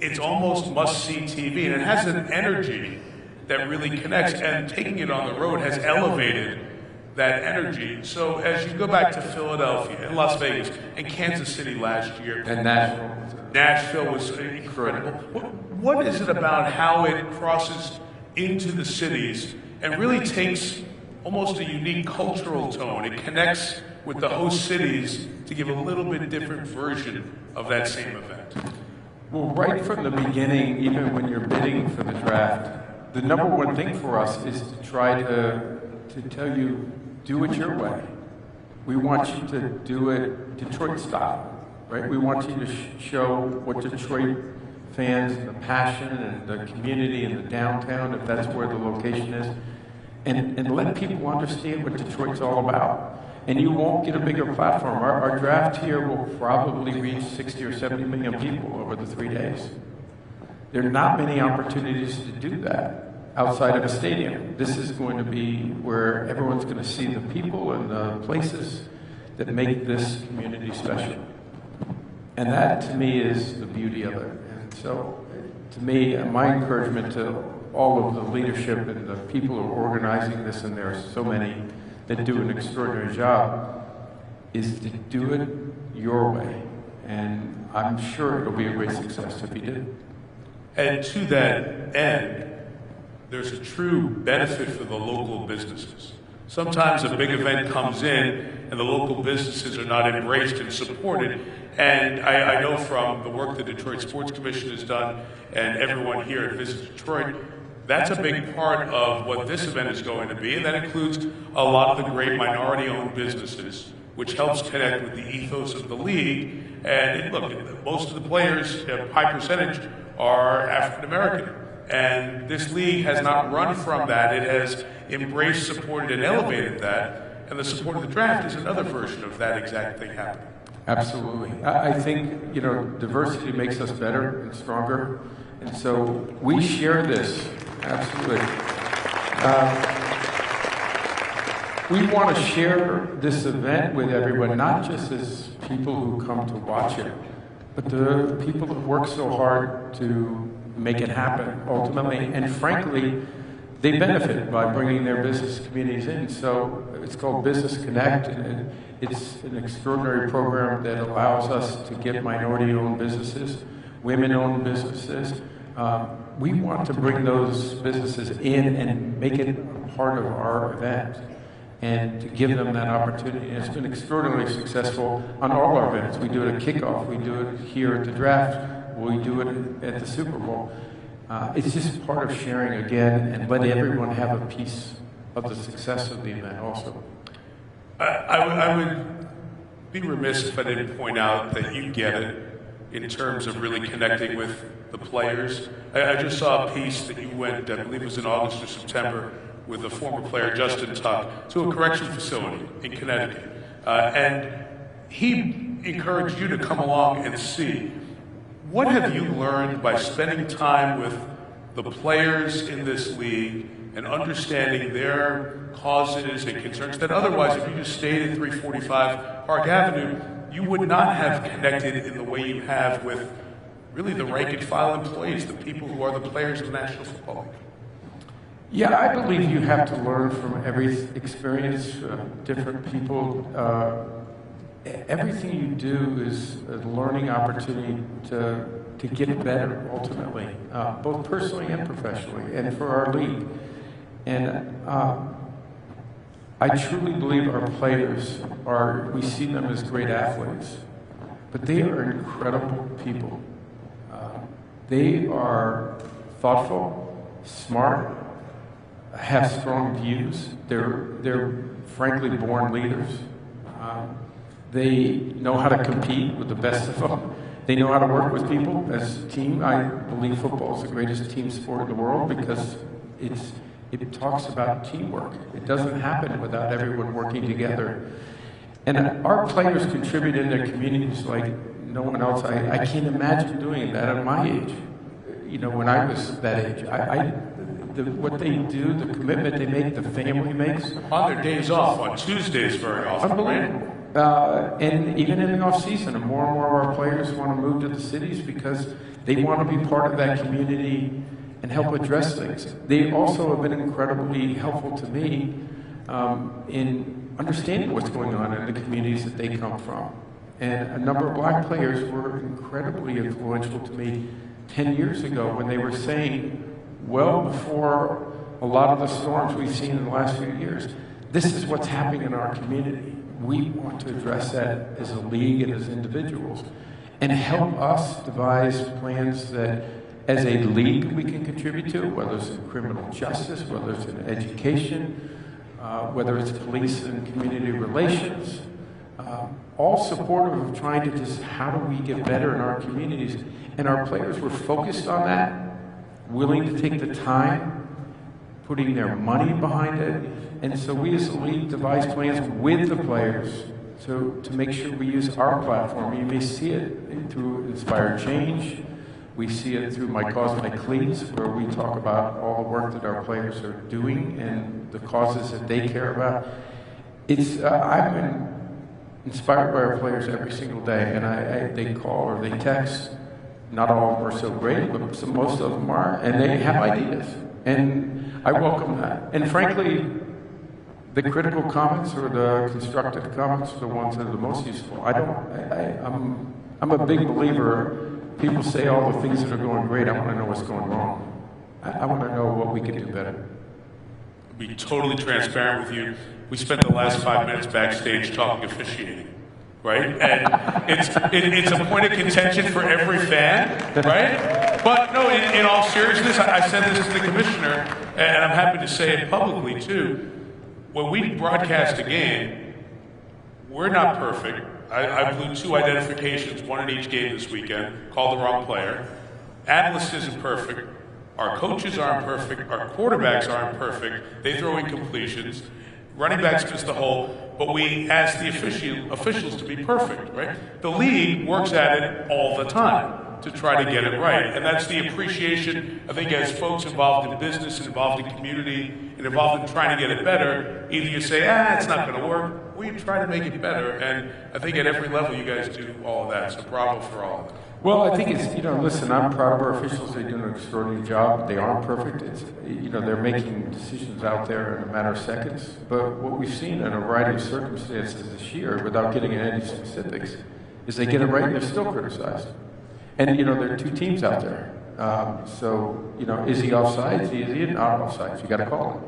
it's almost must-see TV, and it has an energy that really connects, and taking it on the road has elevated that energy. So as you go back to Philadelphia and Las Vegas and Kansas City last year, and Nashville was incredible. What is it about how it crosses into the cities and really takes almost a unique cultural tone? It connects with the host cities to give a little bit different version of that same event. Well, right from the beginning, even when you're bidding for the draft, the #1 thing for us is to try to tell you, do it your way. We want you to do it Detroit style, right? We want you to show what Detroit fans, and the passion and the community and the downtown, if that's where the location is, and let people understand what Detroit's all about. And you won't get a bigger platform. Our draft here will probably reach 60 or 70 million people over the 3 days. There are not many opportunities to do that outside of a stadium. This is going to be where everyone's going to see the people and the places that make this community special. And that, to me, is the beauty of it. And so, to me, my encouragement to all of the leadership and the people who are organizing this, and there are so many that do an extraordinary job, is to do it your way. And I'm sure it'll be a great success if you did. And to that end, there's a true benefit for the local businesses. Sometimes a big event comes in and the local businesses are not embraced and supported. And I know from the work the Detroit Sports Commission has done and everyone here at Visit Detroit, that's a big part of what this event is going to be. And that includes a lot of the great minority-owned businesses, which helps connect with the ethos of the league. And look, most of the players, a high percentage, are African-American. And this league has not run from that. It has embraced, supported, and elevated that. And the support of the draft is another version of that exact thing happening. Absolutely. I think, diversity makes us better and stronger. And so we share this. Absolutely. We want to share this event with everyone, not just as people who come to watch it, but the people that work so hard to make it happen ultimately. And frankly, they benefit by bringing their business communities in. So it's called Business Connect, and it's an extraordinary program that allows us to get minority-owned businesses, women-owned businesses. We want to bring those businesses in and make it a part of our event and to give them that opportunity. And it's been extraordinarily successful on all our events. We do it at kickoff, we do it here at the draft, we do it at the Super Bowl. It's just part of sharing again and letting everyone have a piece of the success of the event also. I would be remiss if I didn't point out that you get it in terms of really connecting with the players. I just saw a piece that you went, I believe it was in August or September, with a former player, Justin Tuck, to a correction facility in Connecticut. And he encouraged you to come along and see. What have you learned by spending time with the players in this league and understanding their causes and concerns that otherwise, if you just stayed at 345 Park Avenue, you would not have connected in the way you have with really the rank and file employees, the people who are the players of the National Football League? Yeah, I believe you have to learn from every experience, different people. Everything you do is a learning opportunity to get better, ultimately, both personally and professionally, and for our league. And I truly believe our players we see them as great athletes, but they are incredible people. They are thoughtful, smart, have strong views. They're frankly born leaders. They know how to compete with the best of them. They know how to work with people as a team. I believe football is the greatest team sport in the world because it talks about teamwork. It doesn't happen without everyone working together. And our players contribute in their communities like no one else. I can't imagine doing that at my age. You know, when I was that age, what they do, the commitment they make, the family makes. On their days off, on Tuesdays very often. Unbelievable. And even in the off season, more and more of our players want to move to the cities because they want to be part of that community and help address things. They also have been incredibly helpful to me in understanding what's going on in the communities that they come from. And a number of black players were incredibly influential to me 10 years ago when they were saying, well before a lot of the storms we've seen in the last few years, this is what's happening in our community. We want to address that as a league and as individuals and help us devise plans that as a league we can contribute to, whether it's in criminal justice, whether it's in education, whether it's police and community relations, all supportive of trying to just how do we get better in our communities. And our players were focused on that, willing to take the time, putting their money behind it. And so we as a league devise plans with the players to make sure we use our platform. You may see it through Inspire Change. We see it through My Cause, My Cleats, where we talk about all the work that our players are doing and the causes that they care about. I've been inspired by our players every single day, and they call or they text. Not all of them are so great, but most of them are, and they have ideas. And I welcome that. And frankly, the critical comments or the constructive comments are the ones that are the most useful. I'm a big believer. People say all the things that are going great. I want to know what's going wrong. I want to know what we can do better. Be totally transparent with you. We spent the last 5 minutes backstage talking officiating, right? And it's a point of contention for every fan, right? But no, in all seriousness, I said this to the commissioner, and I'm happy to say it publicly too. When we broadcast a game, we're not perfect. I blew 2 identifications, 1 in each game this weekend, called the wrong player. Analyst isn't perfect. Our coaches aren't perfect. Our quarterbacks aren't perfect. They throw incompletions. Running backs miss the hole. But we ask the officials to be perfect, right? The league works at it all the time to try to get it right. And that's the appreciation, I think, as folks involved in business and involved in community and involved in trying to get it better, either you say, it's not going to work, or you try to make it better. And I think at every level you guys do all of that. So bravo for all of that. Well, I think it's, listen, I'm proud of our officials. They do an extraordinary job. They aren't perfect. It's, they're making decisions out there in a matter of seconds. But what we've seen in a variety of circumstances this year, without getting into any specifics, is they get it right and they're still criticized. And, there are 2 teams out there. So, is he offsides? Is he not offsides? You got to call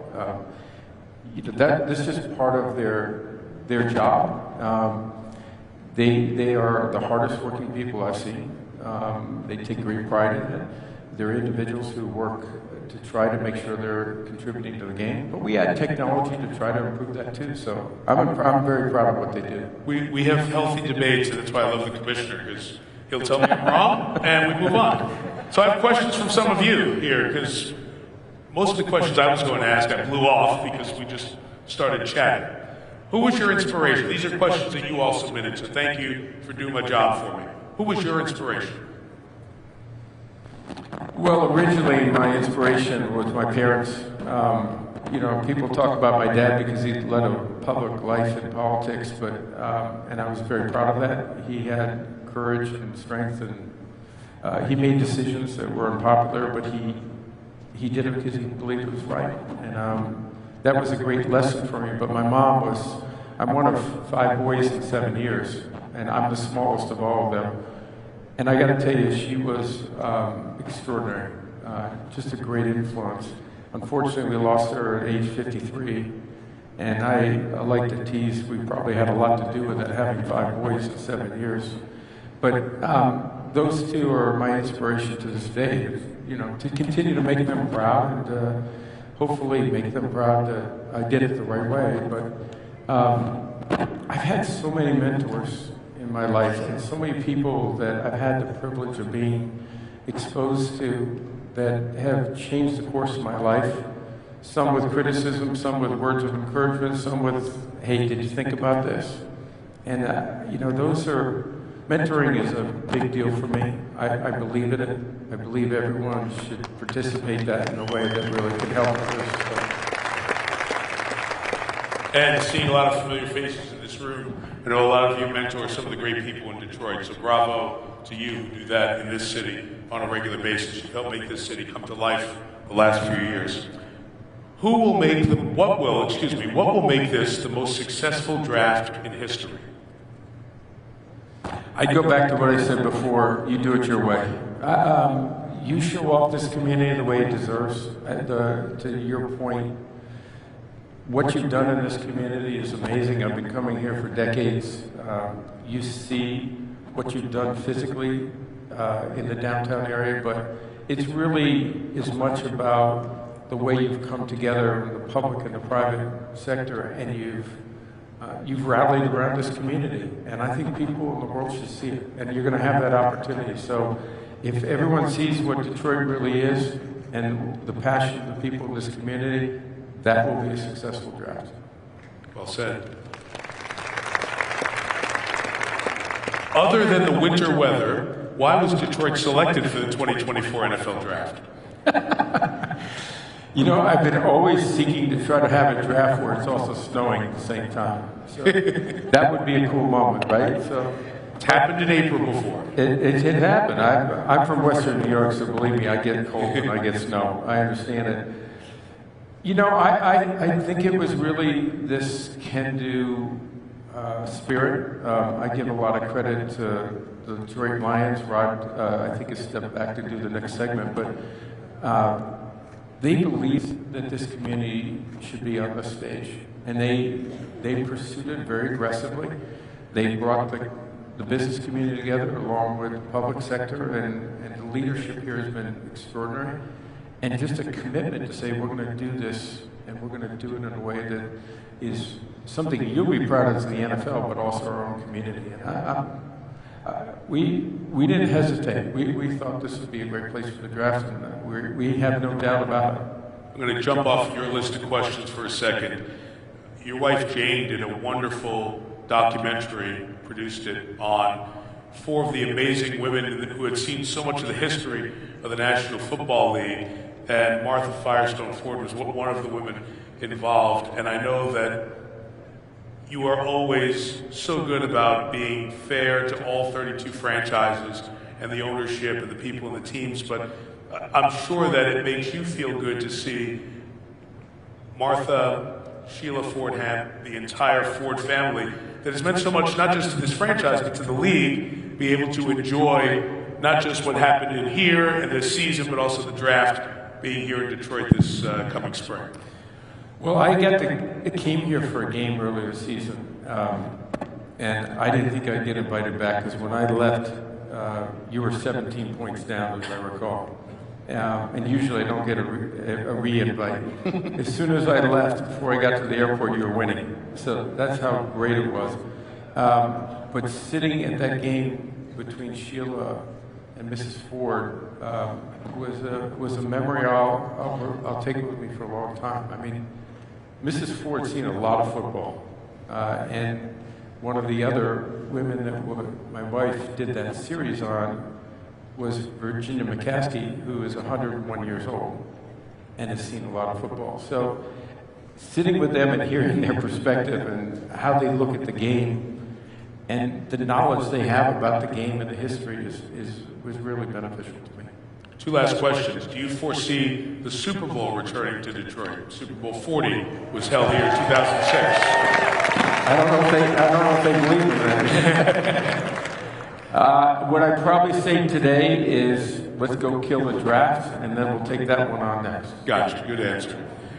him. This is part of their job. They are the hardest working people I've seen. They take great pride in it. There are individuals who work to try to make sure they're contributing to the game, but we add technology to try to improve that too. So I'm very proud of what they do. We have healthy debates, and that's why I love the commissioner, because he'll tell me I'm wrong, and we move on. So I have questions from some of you here, because most of the questions I was going to ask I blew off because we just started chatting. Who was your inspiration? These are questions that you all submitted, so thank you for doing my job for me. Who was your inspiration? Well, originally my inspiration was my parents. You know, people talk about my dad because he led a public life in politics, but and I was very proud of that. He had courage and strength, and he made decisions that were unpopular, but he did it because he believed it was right, and that was a great lesson for me. But my mom was, I'm one of 5 boys in 7 years, and I'm the smallest of all of them. And I got to tell you, she was extraordinary, just a great influence. Unfortunately, we lost her at age 53, and I like to tease, we probably had a lot to do with it, having 5 boys in 7 years. But those two are my inspiration to this day, you know, to continue to make them proud and hopefully make them proud that I did it the right way. But I've had so many mentors in my life, and so many people that I've had the privilege of being exposed to that have changed the course of my life. Some with criticism, some with words of encouragement, some with, hey, did you think about this? And, you know, mentoring is a big deal for me. I believe in it. I believe everyone should participate that in a way that really can help others. And seeing a lot of familiar faces in this room, I know a lot of you mentor some of the great people in Detroit, so bravo to you who do that in this city on a regular basis. You've helped make this city come to life the last few years. What will make this the most successful draft in history? I'd go back to what I said before, you do it your way. You show off this community the way it deserves. To your point, what you've done in this community is amazing. I've been coming here for decades. You see what you've done physically in the downtown area, but it's really as much about the way you've come together in the public and the private sector, and you've rallied around this community, and I think people in the world should see it, and you're going to have that opportunity. So if everyone sees what Detroit really is and the passion of the people in this community, that will be a successful draft. Well said. Other than the winter weather, why was Detroit selected for the 2024 NFL draft? You know, I've been always seeking to try to have a draft where it's also snowing at the same time. So that would be a cool moment, right? So it's happened in April before. It happened. I'm from Western New York, so believe me, I get cold and I get snow. I understand it. You know, I think it was really this can-do spirit. I give a lot of credit to the Detroit Lions. Rod, I think, has stepped back to do the next segment, but they believe that this community should be on the stage, and they pursued it very aggressively. They brought the business community together along with the public sector, and the leadership here has been extraordinary. And just a commitment to say we're going to do this, and we're going to do it in a way that is something you'll be proud of as the NFL, but also our own community. And we didn't hesitate. We thought this would be a great place for the draft, and we have no doubt about it. I'm going to jump off your list of questions for a second. Your wife Jane did a wonderful documentary, produced it on 4 of the amazing women who had seen so much of the history of the National Football League, and Martha Firestone Ford was one of the women involved. And I know that you are always so good about being fair to all 32 franchises and the ownership and the people and the teams, but I'm sure that it makes you feel good to see Martha, Sheila Fordham, the entire Ford family that has meant so much not just to this franchise but to the league, be able to enjoy not just what happened in here and this season, but also the draft being here in Detroit this coming spring. Well, I came here for a game earlier this season, and I didn't think I'd get invited back because when I left, you were 17 points down, as I recall. And usually I don't get a re-invite. As soon as I left, before I got to the airport, you were winning. So that's how great it was. But sitting at that game between Sheila and Mrs. Ford was a memory I'll take with me for a long time. I mean, Mrs. Ford's seen a lot of football. And one of the other women that my wife did that series on was Virginia McCaskey, who is 101 years old and has seen a lot of football. So sitting with them and hearing their perspective and how they look at the game and the knowledge they have about the game and the history was really beneficial to me. Two last questions. Do you foresee the Super Bowl returning to Detroit? Super Bowl 40 was held here in 2006. I don't know if they believe in that. What I'd probably say today is let's go kill the draft, and then we'll take that one on next. Gotcha. Good answer.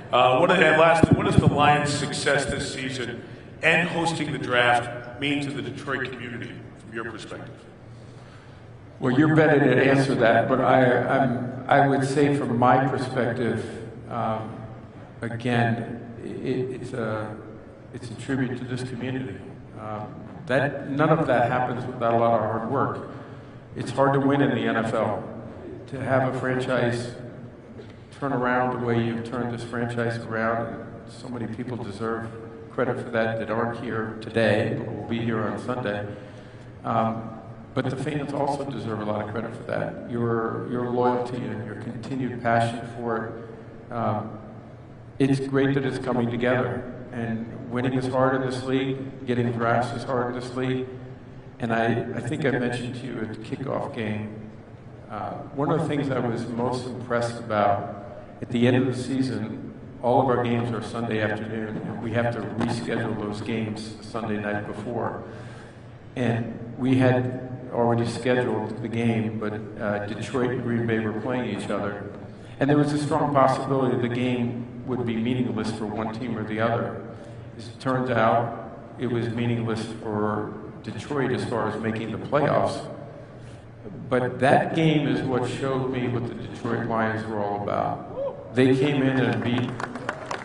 What does the Lions' success this season and hosting the draft mean to the Detroit community from your perspective? Well, you're better to answer that, but I would say from my perspective, again, it's a tribute to this community. None of that happens without a lot of hard work. It's hard to win in the NFL. To have a franchise turn around the way you've turned this franchise around, and so many people deserve credit for that aren't here today, but will be here on Sunday. But the fans also deserve a lot of credit for that. Your loyalty and your continued passion for it. It's great that it's coming together. And winning is hard in this league. Getting drafts is hard in this league. And I think I mentioned to you at the kickoff game, one of the things I was most impressed about at the end of the season, all of our games are Sunday afternoon, and we have to reschedule those games Sunday night before. And we had already scheduled the game, but Detroit and Green Bay were playing each other. And there was a strong possibility the game would be meaningless for one team or the other. As it turns out, it was meaningless for Detroit as far as making the playoffs. But that game is what showed me what the Detroit Lions were all about. They came in and beat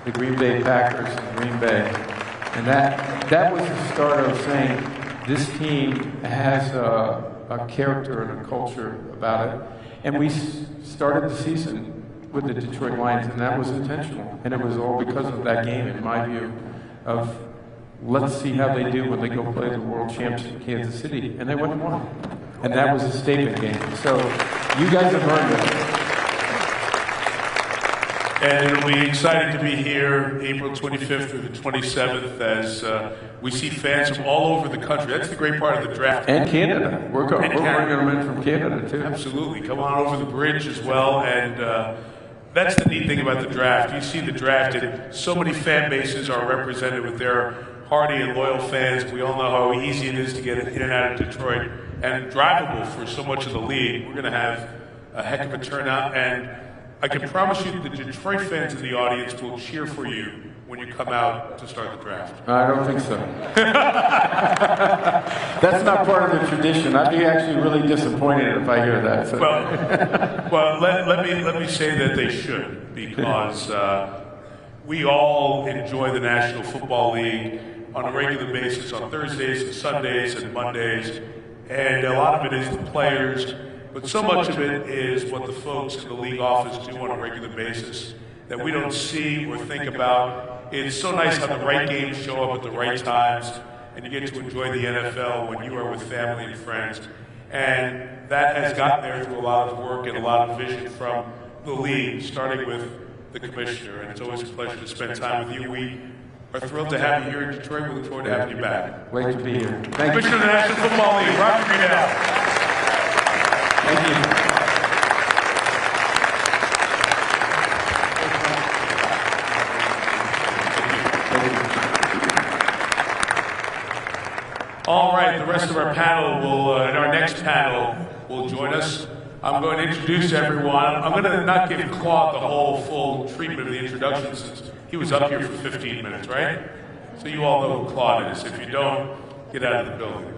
the Green Bay Packers in Green Bay. And that was the start of saying this team has a character and a culture about it. And we started the season with the Detroit Lions, and that was intentional. And it was all because of that game, in my view, of let's see how they do when they go play the world champs in Kansas City. And they went and won. And that was a statement game. So you guys have earned it. And it'll be exciting to be here April 25th through the 27th as we see fans from all over the country. That's the great part of the draft. And Canada. We're bringing them in from Canada, too. Absolutely. Come on over the bridge as well. And that's the neat thing about the draft. You see the draft, and so many fan bases are represented with their hardy and loyal fans. We all know how easy it is to get in and out of Detroit and drivable for so much of the league. We're going to have a heck of a turnout, and I can promise you the Detroit fans in the audience will cheer for you when you come out to start the draft. I don't think so. That's not part of the tradition. I'd be actually really disappointed if I hear that. So. Well, let me say that they should, because we all enjoy the National Football League on a regular basis on Thursdays and Sundays and Mondays, and a lot of it is the players, but so much of it is what the folks in the league office do on a regular basis that we don't see or think about. It's so nice how the right games show up at the right times, and you get to enjoy the NFL when you are with family and friends. And that has gotten there through a lot of work and a lot of vision from the league, starting with the commissioner. And it's always a pleasure to spend time with you. We are thrilled to have you here in Detroit. We look forward to having you back. Great to be here. Thank you. Commissioner of the National Football League, Roger Goodell. Thank you. All right, the rest of our panel will, in our next panel, will join us. I'm going to introduce everyone. I'm going to not give Claude the whole full treatment of the introduction since he was up here for 15 minutes, right? So you all know who Claude is. If you don't, get out of the building.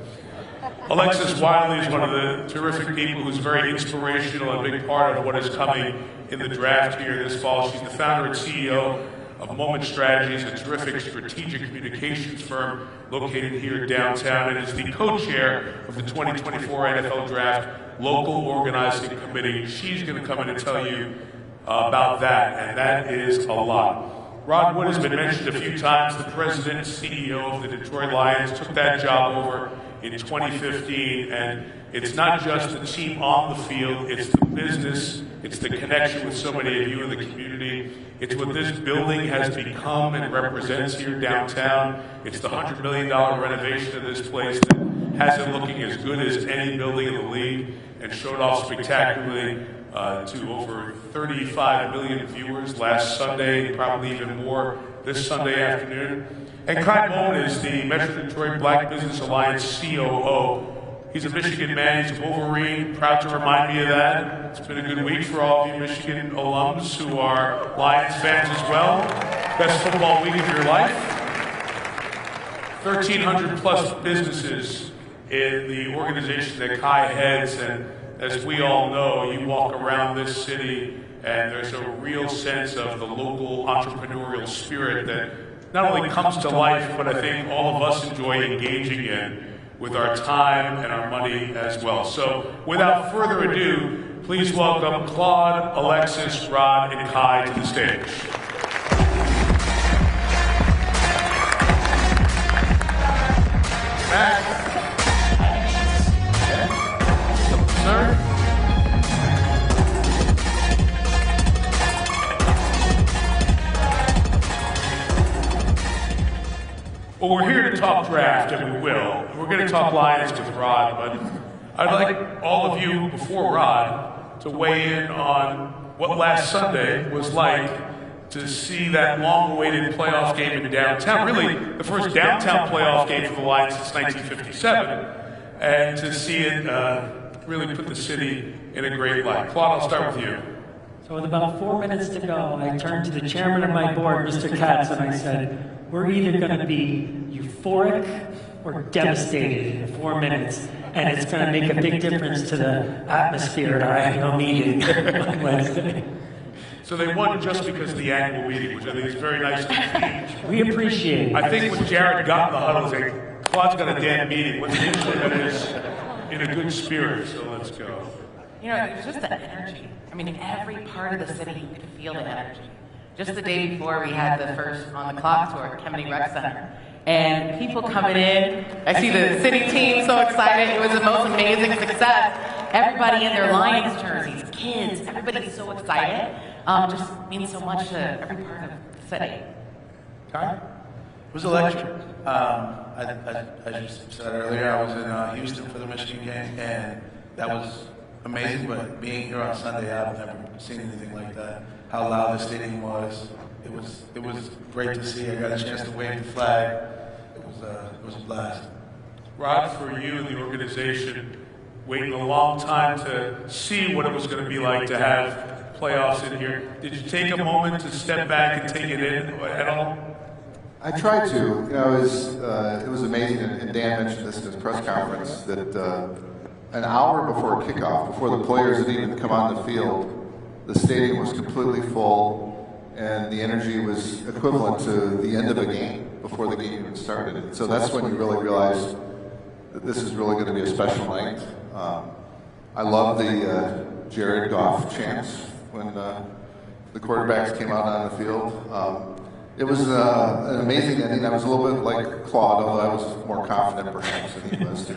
Alexis Wiley is one of the terrific people who's very inspirational and a big part of what is coming in the draft here this fall. She's the founder and CEO of Moment Strategies, a terrific strategic communications firm located here downtown, and is the co-chair of the 2024 NFL Draft Local Organizing Committee. She's going to come in and tell you about that, and that is a lot. Rod Wood has been mentioned a few times. The president and CEO of the Detroit Lions took that job over in 2015, and it's not just the team on the field, it's the business, it's the connection with so many of you in the community. It's what this building has become and represents here downtown. It's the $100 million renovation of this place that has it looking as good as any building in the league and showed off spectacularly to over 35 million viewers last Sunday, probably even more this Sunday afternoon. And Clyde Moen is the Metro Detroit Black Business Alliance COO. He's a Michigan man, he's a Wolverine, proud to remind me of that. It's been a good week for all of you Michigan alums who are Lions fans as well. Best football week of your life. 1,300 plus businesses in the organization that Kai heads, and as we all know, you walk around this city and there's a real sense of the local entrepreneurial spirit that not only comes to life, but I think all of us enjoy engaging in with our time and our money as well. So without further ado, please welcome Claude, Alexis, Rod, and Kai to the stage. Matt. Sir. Well, we're here to talk draft, and we will. We're going to talk Lions with Rod, but I'd like all of you, before Rod, to weigh in on what last Sunday was like to see that long-awaited playoff game in downtown. Really, the first downtown playoff game for the Lions since 1957, and to see it really put the city in a great light. Claude, I'll start with you. So with about 4 minutes to go, I turned to the chairman of my board, Mr. Katz, and I said, we're either going to be euphoric or devastated in 4 minutes, and it's going to make a big difference to the atmosphere at our annual meeting on Wednesday. So they won just because of the annual meeting, which I think is very nice to see. We appreciate it. I think when Jared got in the huddle, he said, Claude's got a damn meeting. Let's make sure that is in a good spirit, so let's go. You know, it was just the energy. I mean, every part of the city, you could feel the energy. Just the day before, we had the first On the Clock tour at Kennedy Rec Center. And people coming in, I see the city team so excited. It was the most amazing success. Everybody in their Lions jerseys, kids, everybody's so excited. Just means so much to every part of the city. Kai? It was electric. I just said earlier, I was in Houston for the Michigan game, and that was amazing. But being here on Sunday, I've never seen anything like that. How loud the stadium was. It was great to see. I got a chance to wave the flag. It was a blast. Rod, for you and the organization, waiting a long time to see what it was going to be like to have playoffs in here. Did you take a moment to step back and take it in at all? I tried to. You know, it was amazing, and Dan mentioned this in his press conference, that an hour before kickoff, before the players didn't even come on the field, the stadium was completely full, and the energy was equivalent to the end of a game before the game even started. So that's when you really realize that this is really going to be a special night. I love the Jared Goff chants when the quarterbacks came out on the field. It was an amazing ending. I was a little bit like Claude, although I was more confident perhaps than he was.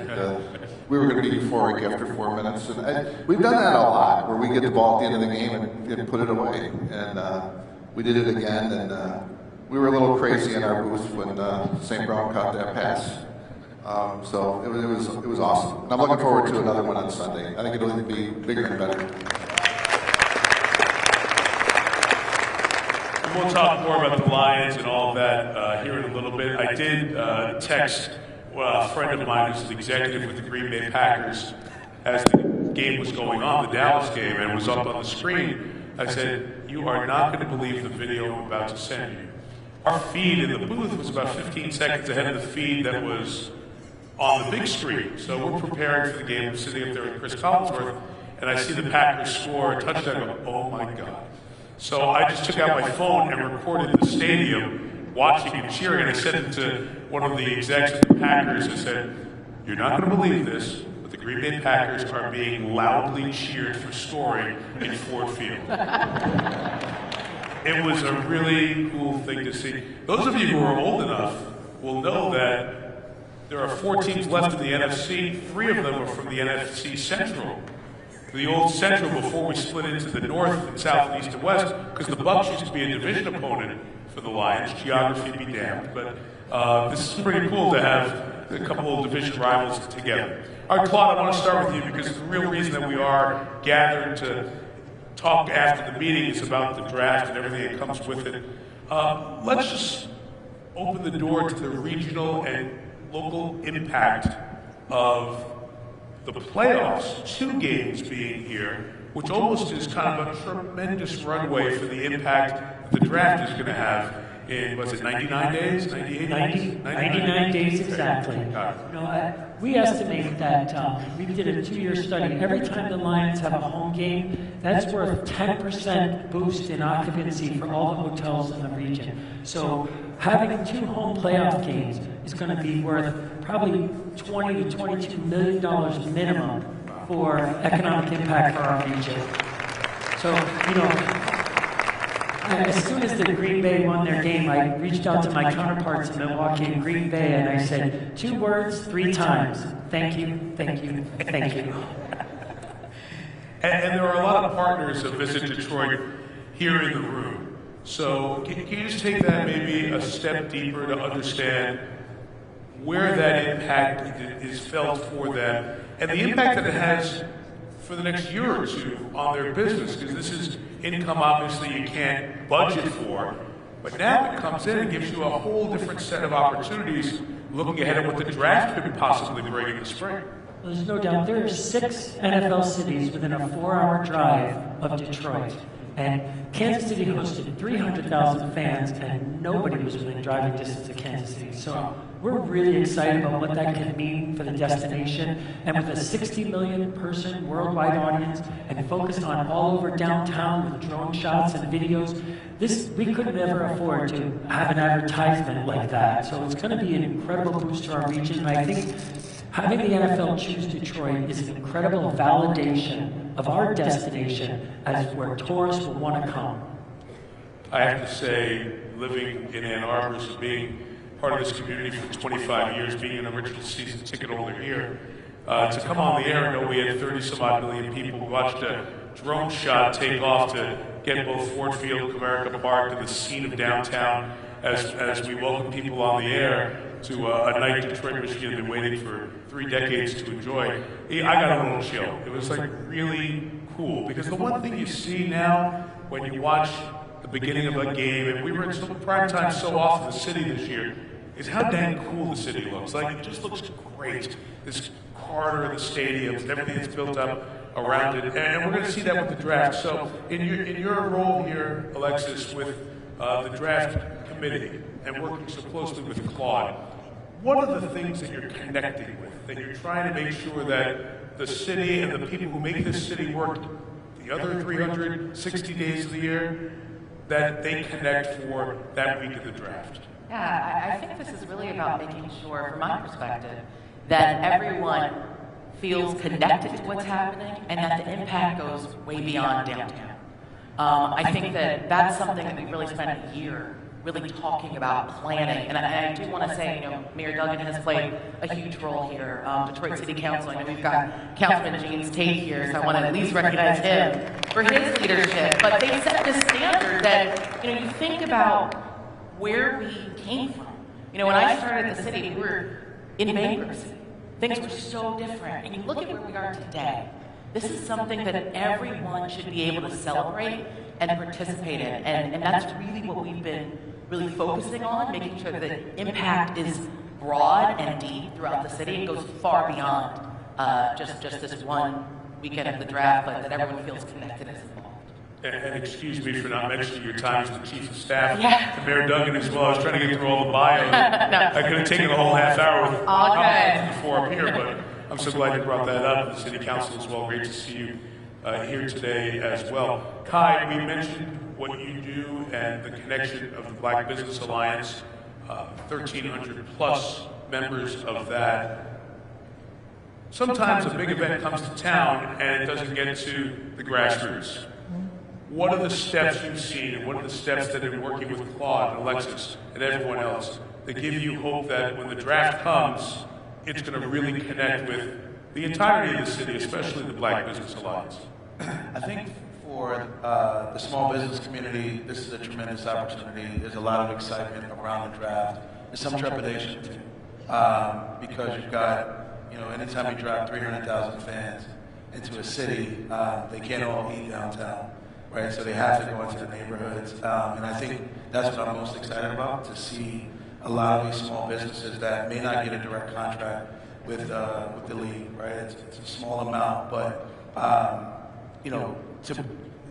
We were going to be euphoric after 4 minutes. And we've done that a lot, where we get the ball at the end of the game and put it away. And we did it again, and we were a little crazy in our booth when St. Brown caught that pass. So it was awesome. And I'm looking forward to another one on Sunday. I think it'll even be bigger and better. We'll talk more about the Lions and all of that here in a little bit. I did text a friend of mine who's the executive with the Green Bay Packers as the game was going on, the Dallas game, and it was up on the screen. I said, you are not going to believe the video I'm about to send you. Our feed in the booth was about 15 seconds ahead of the feed that was on the big screen. So we're preparing for the game. I'm sitting up there with Chris Collinsworth, and I see the Packers score a touchdown. I go, oh my God. So I just took out my phone and recorded the stadium watching and cheering. And I said it to one of the execs of the Packers. I said, you're not going to believe this, but the Green Bay Packers are being loudly cheered for scoring in Ford Field. It was a really cool thing to see. Those of you who are old enough will know that there are 4 teams left in the NFC. 3 of them are from the NFC Central. The old Central before we split into the North and South and East and West, because the Bucs used to be a division opponent for the Lions. Geography be damned. But this is pretty cool to have a couple of division rivals together. All right, Claude, I want to start with you because the real reason that we are gathered to talk after the meeting is about the draft and everything that comes with it. Let's just open the door to the regional and local impact of the playoffs, 2 games being here, which almost is kind of a tremendous runway for the impact the draft is going to have in, was it 99 days, 98 days? 99 days exactly. We estimate that we did a 2-year study. Every time the Lions have a home game, that's worth 10% boost in occupancy for all the hotels in the region. So having 2 home playoff games is going to be worth probably $20 to $22 million minimum for economic impact for our region. So, as soon as the Green Bay won their game, I reached out to my counterparts in Milwaukee and Green Bay, and I said, 2 words, 3 times. Thank you, thank you, thank you. And there are a lot of partners of Visit Detroit here in the room. So can you just take that maybe a step deeper to understand where that impact is felt for them and the impact that it has for the next year or 2 on their business, because this is income obviously you can't budget for, but now it comes in and gives you a whole different set of opportunities looking ahead at what the draft could possibly bring in the spring. There's no doubt there are 6 NFL cities within a 4-hour drive of Detroit. And Kansas City hosted 300,000 fans, and nobody was within driving distance of Kansas City. So we're really excited about what that can mean for the destination. And with a 60 million person worldwide audience and focused on all over downtown with drone shots and videos, we could never afford to have an advertisement like that. So it's going to be an incredible boost to our region. And I think having the NFL choose Detroit is an incredible validation of our destination as where tourists will want to come. I have to say, living in Ann Arbor, so being part of this community for 25 years, being an original season ticket holder here, to come on the air and know we had 30-some-odd million people who watched a drone shot take off to get both Ford Field, Comerica Park, and the scene of downtown as we welcome people on the air to a night Detroit, Michigan had been waiting for 3 decades to enjoy. I got a little chill. It was like really cool, because the one thing you see now when you watch the beginning of a game, and we were in prime time so often in the city this year, is how dang cool the city looks. Like, it just looks great. This corridor of the stadiums and everything that's built up around it. And we're going to see that with the draft. So in your role here, Alexis, with the draft committee and working so closely with Claude, what are the things that you're connecting with, that you're trying to make sure that the city and the people who make this city work the other 360 days of the year, that they connect for that week of the draft? Yeah, I think this is really about making sure, from my perspective, that everyone feels connected to what's happening and that the impact goes way beyond downtown. I think that that's something that we really spent a year really talking about, planning. And I do want to say, Mayor Duggan has played a huge role here. Detroit City Council, I know we've got Councilman James Tate here, so I want to at least recognize him for his leadership. But they set this standard that, you think about where we came from. When I started at the city, we were in bankruptcy. Things were so different. And you look at where we are today. This is something that everyone should be able to celebrate and participate in. And that's really what we've been really focusing on, making sure that the impact is broad and deep throughout the city and goes far beyond just this one weekend of the draft, but that everyone feels connected and involved. And excuse me for not mentioning your time as the Chief of Staff to Mayor Duggan as well. I was trying to get through all the bios. I could have taken a whole half hour with before up here, but I'm so glad you brought that up. The City Council as well. Great to see you here today as well. Kai, we mentioned what you do and the connection of the Black Business Alliance, 1,300 plus members of that. Sometimes a big event comes to town and it doesn't get to the grassroots. What are the steps you've seen, and what are the steps that have been working with Claude and Alexis and everyone else that give you hope that when the draft comes, it's going to really connect with the entirety of the city, especially the Black Business Alliance? I think for the small business community, this is a tremendous opportunity. There's a lot of excitement around the draft. There's some trepidation too, because you've got, anytime you drive 300,000 fans into a city, they can't all eat downtown. Right, so they have to go into the neighborhoods, and I think that's what I'm most excited about, to see a lot of these small businesses that may not get a direct contract with the league, right? It's a small amount, but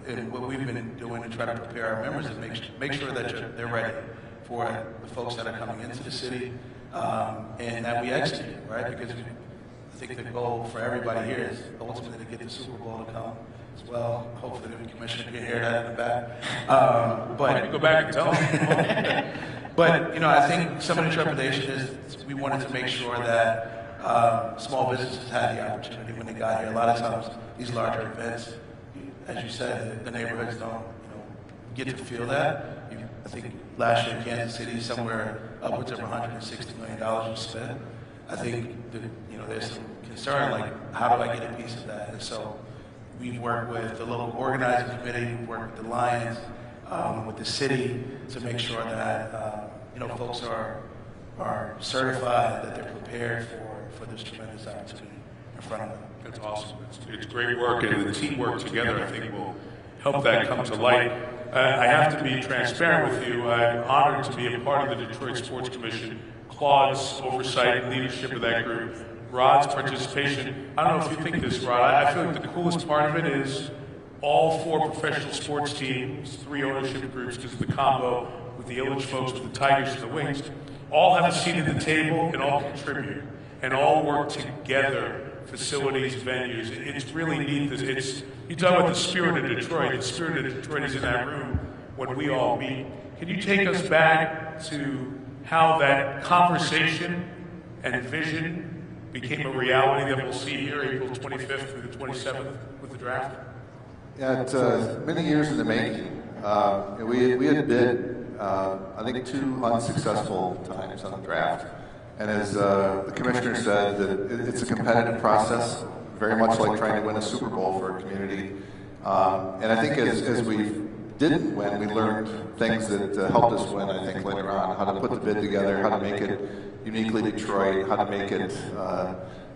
and what we've been doing to try to prepare our members is make sure that they're ready for the folks that are coming into the city, and that we execute, right? Because I think the goal for everybody here is ultimately to get the Super Bowl to come. Well, hopefully the commissioner can hear that in the back. But go back and tell them. But I think some of the trepidation is we wanted to make sure that small businesses had the opportunity when they got here. A lot of times, these larger events, as you said, the neighborhoods don't get to feel that. I think last year in Kansas City, somewhere upwards of $160 million was spent. I think there's some concern, like, how do I get a piece of that? And so we've worked with the local organizing committee, we've worked with the Lions, with the city to make sure that folks are certified, that they're prepared for this tremendous opportunity in front of them. That's awesome. It's great work, and the teamwork together, I think, will help that come to light. I have to be transparent with you. I'm honored to be a part of the Detroit Sports Commission. Claude's oversight and leadership of that group, Rod's participation. I don't know if you think this, Rod. I feel like the coolest part of it is all 4 professional sports teams, 3 ownership groups, because of the combo with the Illich folks, with the Tigers and the Wings, all have a seat at the table and all contribute and all work together, facilities, venues. It's really neat. You talk about the spirit of Detroit. The spirit of Detroit is in that room when we all meet. Can you take us back to how that conversation and vision became a reality that we'll see here April 25th through the 27th with the draft? Yeah, it's many years in the making. We had bid, I think, 2 unsuccessful times on the draft. And as the commissioner said, that it's a competitive process, very much like trying to win a Super Bowl for a community. And I think as we didn't win, we learned things that helped us win, I think, later on. How to put the bid together, how to make it uniquely Detroit, how to make it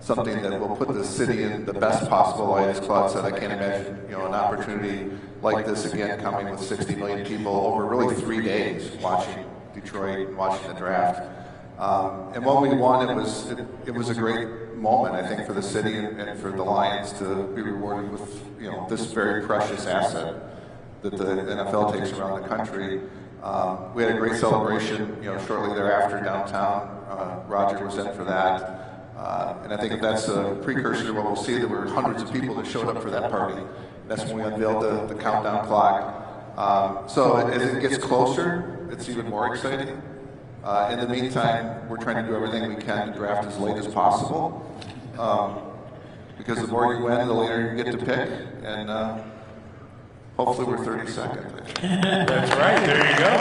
something that will put the city in the best possible light. As Claude said, I can't imagine an opportunity like this again coming with 60 million people over really 3 days watching Detroit and watching the draft. And when we won, it was a great moment, I think, for the city and for the Lions to be rewarded with this very precious asset that the NFL takes around the country. We had a great celebration, shortly thereafter downtown. Roger was in for that. And I think that's a precursor to what we'll see. There were hundreds of people that showed up for that party. That's when we unveiled the countdown clock. So as it gets closer, it's even more exciting. In the meantime, we're trying to do everything we can to draft as late as possible. Because the more you win, the later you get to pick. And hopefully we're 32nd. That's right. There you go.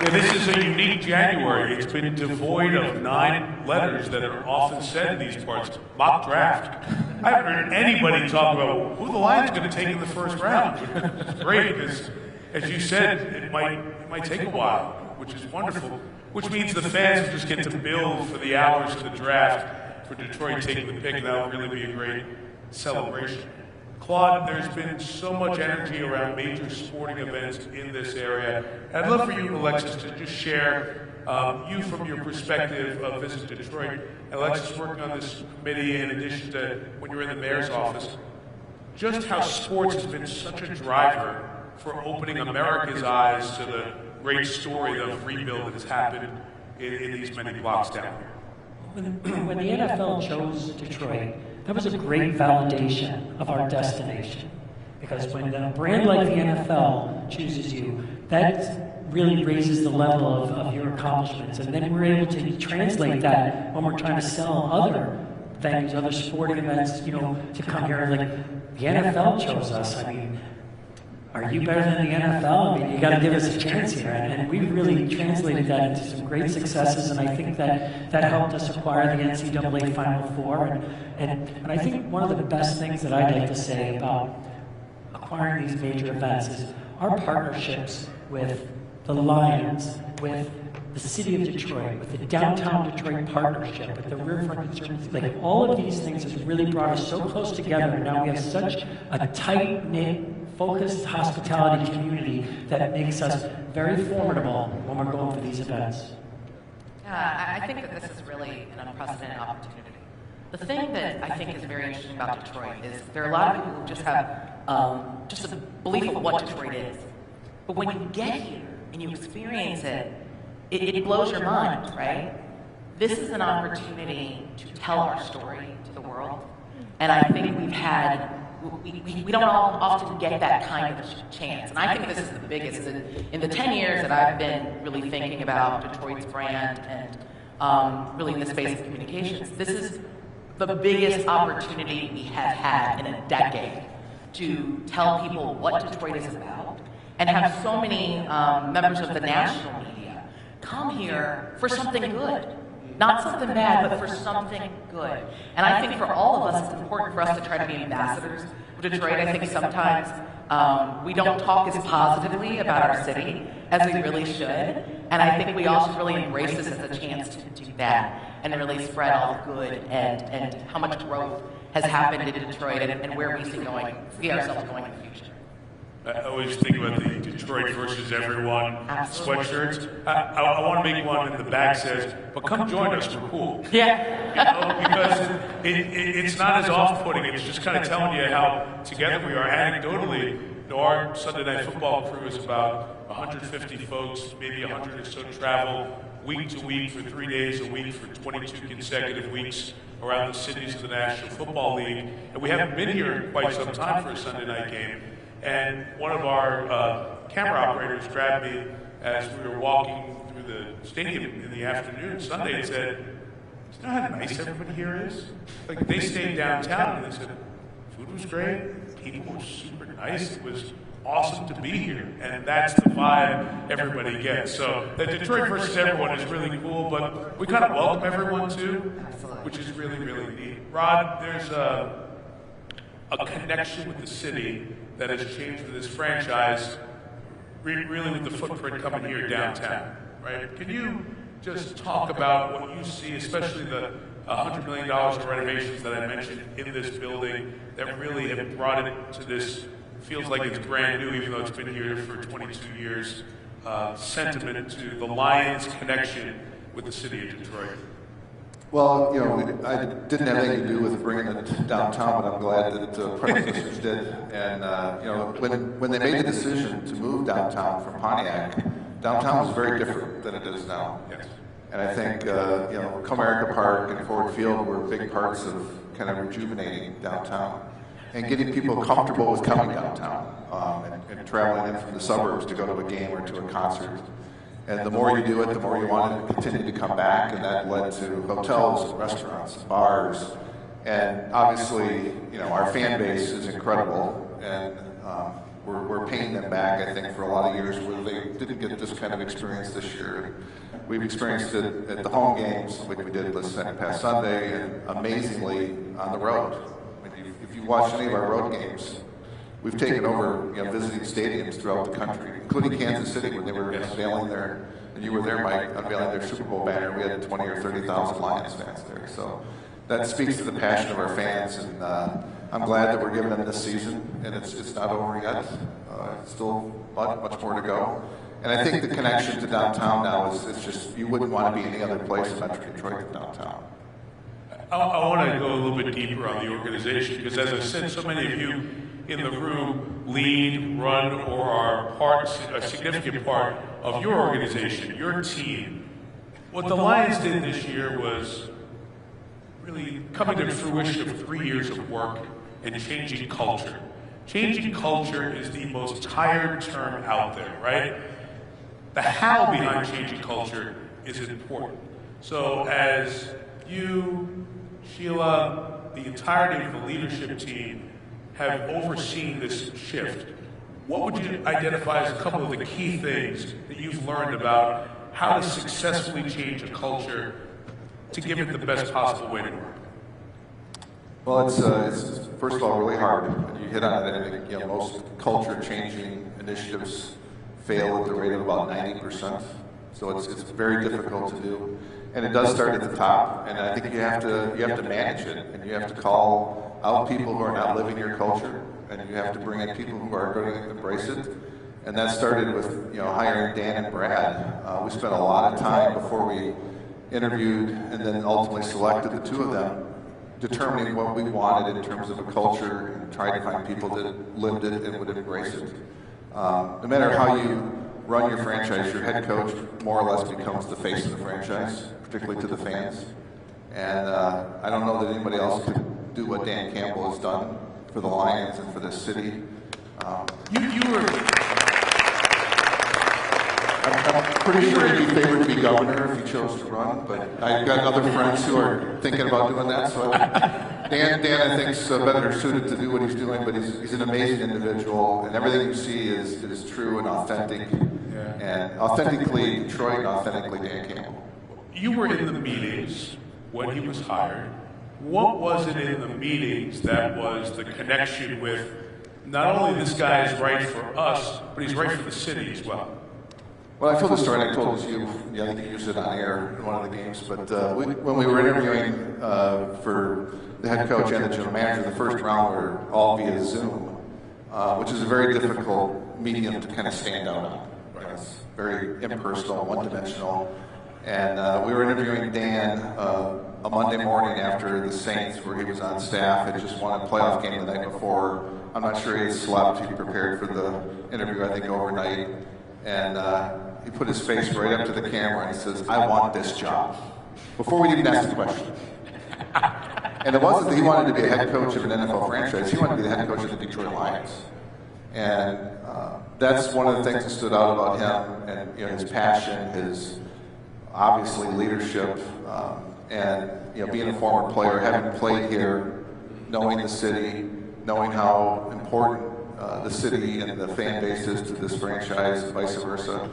Yeah, this is a unique January. It's been devoid of 9 letters that are often said in these parts. Mock draft. I haven't heard anybody talk about who the Lions going to take in the first round. It's great because, as you said, it might take a while, which is wonderful. Which means the fans just get to build for the hours of the draft for Detroit taking the pick, and that'll really be a great celebration. Claude, there's been so much energy around major sporting events in this area. I'd love for you, Alexis, to just share you from your perspective of Visit Detroit. Alexis, working on this committee in addition to when you were in the mayor's office, just how sports has been such a driver for opening America's eyes to the great story of rebuild that has happened in these many blocks down here. When the NFL chose Detroit, that was a great validation of our destination. Because when a brand like the NFL chooses you, that really raises the level of your accomplishments. And then we're able to translate that when we're trying to sell other venues, other sporting events, you know, to come here. Like, the NFL chose us. I mean, are you better than the NFL? I mean, you got to give us a chance here. And we've really translated that into some great successes, and I think that helped us acquire the NCAA Final Four. And I think one of the best things that I'd like to say about acquiring these major events is our partnerships with the Lions, with the city of Detroit, with the downtown Detroit partnership, with the Riverfront Conservancy. Like, all of these things has really brought us so close together, and now we have such a tight-knit, focused hospitality community that makes us very formidable when we're going for these events. I think that this is really an unprecedented opportunity. The thing that I think is very interesting about Detroit is there are a lot of people who just have just a belief of what Detroit is. But when you get here and you experience it, it blows your mind, right? This is an opportunity to tell our story to the world. And I think we don't often get that kind of chance. And I think this is the biggest. In the 10 years that I've been really thinking about Detroit's brand and really in the space of communications, this is the biggest opportunity we have had in a decade to tell people what Detroit is about and have so many members of the national media come here for something good. Not something bad, but for something good. And I think for all of us, it's important for us to try to be ambassadors of Detroit. I think sometimes we don't talk as positively about our city as we really should. And I think we all should really embrace this as a chance to do that and really spread all the good and how much growth has happened in Detroit and where we see ourselves going in the future. I always think about the Detroit versus everyone sweatshirts. I want to make one in the back says, but come join us, we're cool. Yeah. Because it's not as off-putting. It's just kind of telling you how together we are. Anecdotally, our Sunday Night Football crew is about 150 folks, maybe 100 or so travel week to week for 3 days a week for 22 consecutive weeks around the cities of the National Football League. And we haven't been here in quite some time for a Sunday night game. And one of our camera operators grabbed me as we were walking through the stadium in the afternoon Sunday and said, "Do you know how nice everybody here is?" Like, they stayed downtown and they said, food was great, people were super nice, it was awesome to be here. And that's the vibe everybody gets. So the Detroit versus everyone is really cool, but we kind of welcome everyone too, which is really, really neat. Rod, there's a connection with the city that has changed for this franchise, really with the footprint coming here downtown, right? Can you just talk about what you see, especially the $100 million of renovations that I mentioned in this building that really have brought it to this, feels like it's brand new even though it's been here for 22 years, sentiment to the Lions connection with the city of Detroit? Well, I didn't have anything to do with bringing it downtown, but I'm glad that predecessors did. And when they made the decision to move downtown from Pontiac, downtown was very different than it is now. Yes. And I think Comerica Park and Ford Field were big parts of kind of rejuvenating downtown and getting people comfortable with coming downtown and traveling in from the suburbs to go to a game or to a concert. And the more you do it, the more you want to continue to come back, and that led to hotels and restaurants and bars. And obviously, our fan base is incredible, and we're paying them back, I think, for a lot of years where they didn't get this kind of experience this year. We've experienced it at the home games, like we did this past Sunday, and amazingly on the road. I mean, if you watch any of our road games, we've taken over, visiting stadiums throughout the country, including Kansas City when they were unveiling their, and you were there, Mike, unveiling their Super Bowl banner. We had 20 or 30,000 Lions fans there. So that speaks to the passion of our fans, and I'm glad that we're giving them this season, and it's not over yet. Still much more to go. And I think the connection to downtown now is just, you wouldn't want to be any other place in Metro Detroit than downtown. I want to go a little bit deeper on the organization, because as I said, so many of you in the room lead, run, or are a significant part of your organization, your team. What the Lions did this year was really coming to fruition of 3 years of work and changing culture. Changing culture is the most tired term out there, right? The how behind changing culture is important. So as you, Sheila, the entirety of the leadership team have overseen this shift, what would you identify as a couple of the key things that you've learned about how to successfully change a culture to give it the best possible way to work? Well, it's first of all really hard. You hit on it. I think most culture-changing initiatives fail at the rate of about 90%. So it's very difficult to do, and it does start at the top. And I think you have to manage it, and you have to call out people who are not living your culture, and you have to bring in people who are going to embrace it. And that started with hiring Dan and Brad. We spent a lot of time before we interviewed and then ultimately selected the two of them, determining what we wanted in terms of a culture and trying to find people that lived it and would embrace it. No matter how you run your franchise, your head coach more or less becomes the face of the franchise, particularly to the fans. And I don't know that anybody else could do what Dan Campbell has done for the Lions and for this city. I'm pretty sure he'd be favored to be governor if he chose to run, but I've got other friends who are thinking about doing that. So Dan I think, is better suited to do what he's doing, but he's an amazing individual, and everything you see is true and authentic, and authentically Detroit and authentically Dan Campbell. You were in the meetings when he was hired. What was it in the meetings that was the connection with not only this guy is right for us, but he's right for the city as well? Well, I told the story, and I told it to you. I think you used it on air in one of the games. But when we were interviewing for the head coach and the general manager, the first round were all via Zoom, which is a very difficult medium to kind of stand out on. It's very impersonal, one-dimensional. And we were interviewing Dan a Monday morning after the Saints, where he was on staff, had just won a playoff game the night before. I'm not sure he had slept. He prepared for the interview, I think, overnight. And he put his face right up to the camera and he says, "I want this job," before we even asked the question. And it wasn't that he wanted to be a head coach of an NFL franchise. He wanted to be the head coach of the Detroit Lions. And that's one of the things that stood out about him, and his passion, his obviously leadership, and being a former player, having played here, knowing the city, knowing how important the city and the fan base is to this franchise, and vice versa.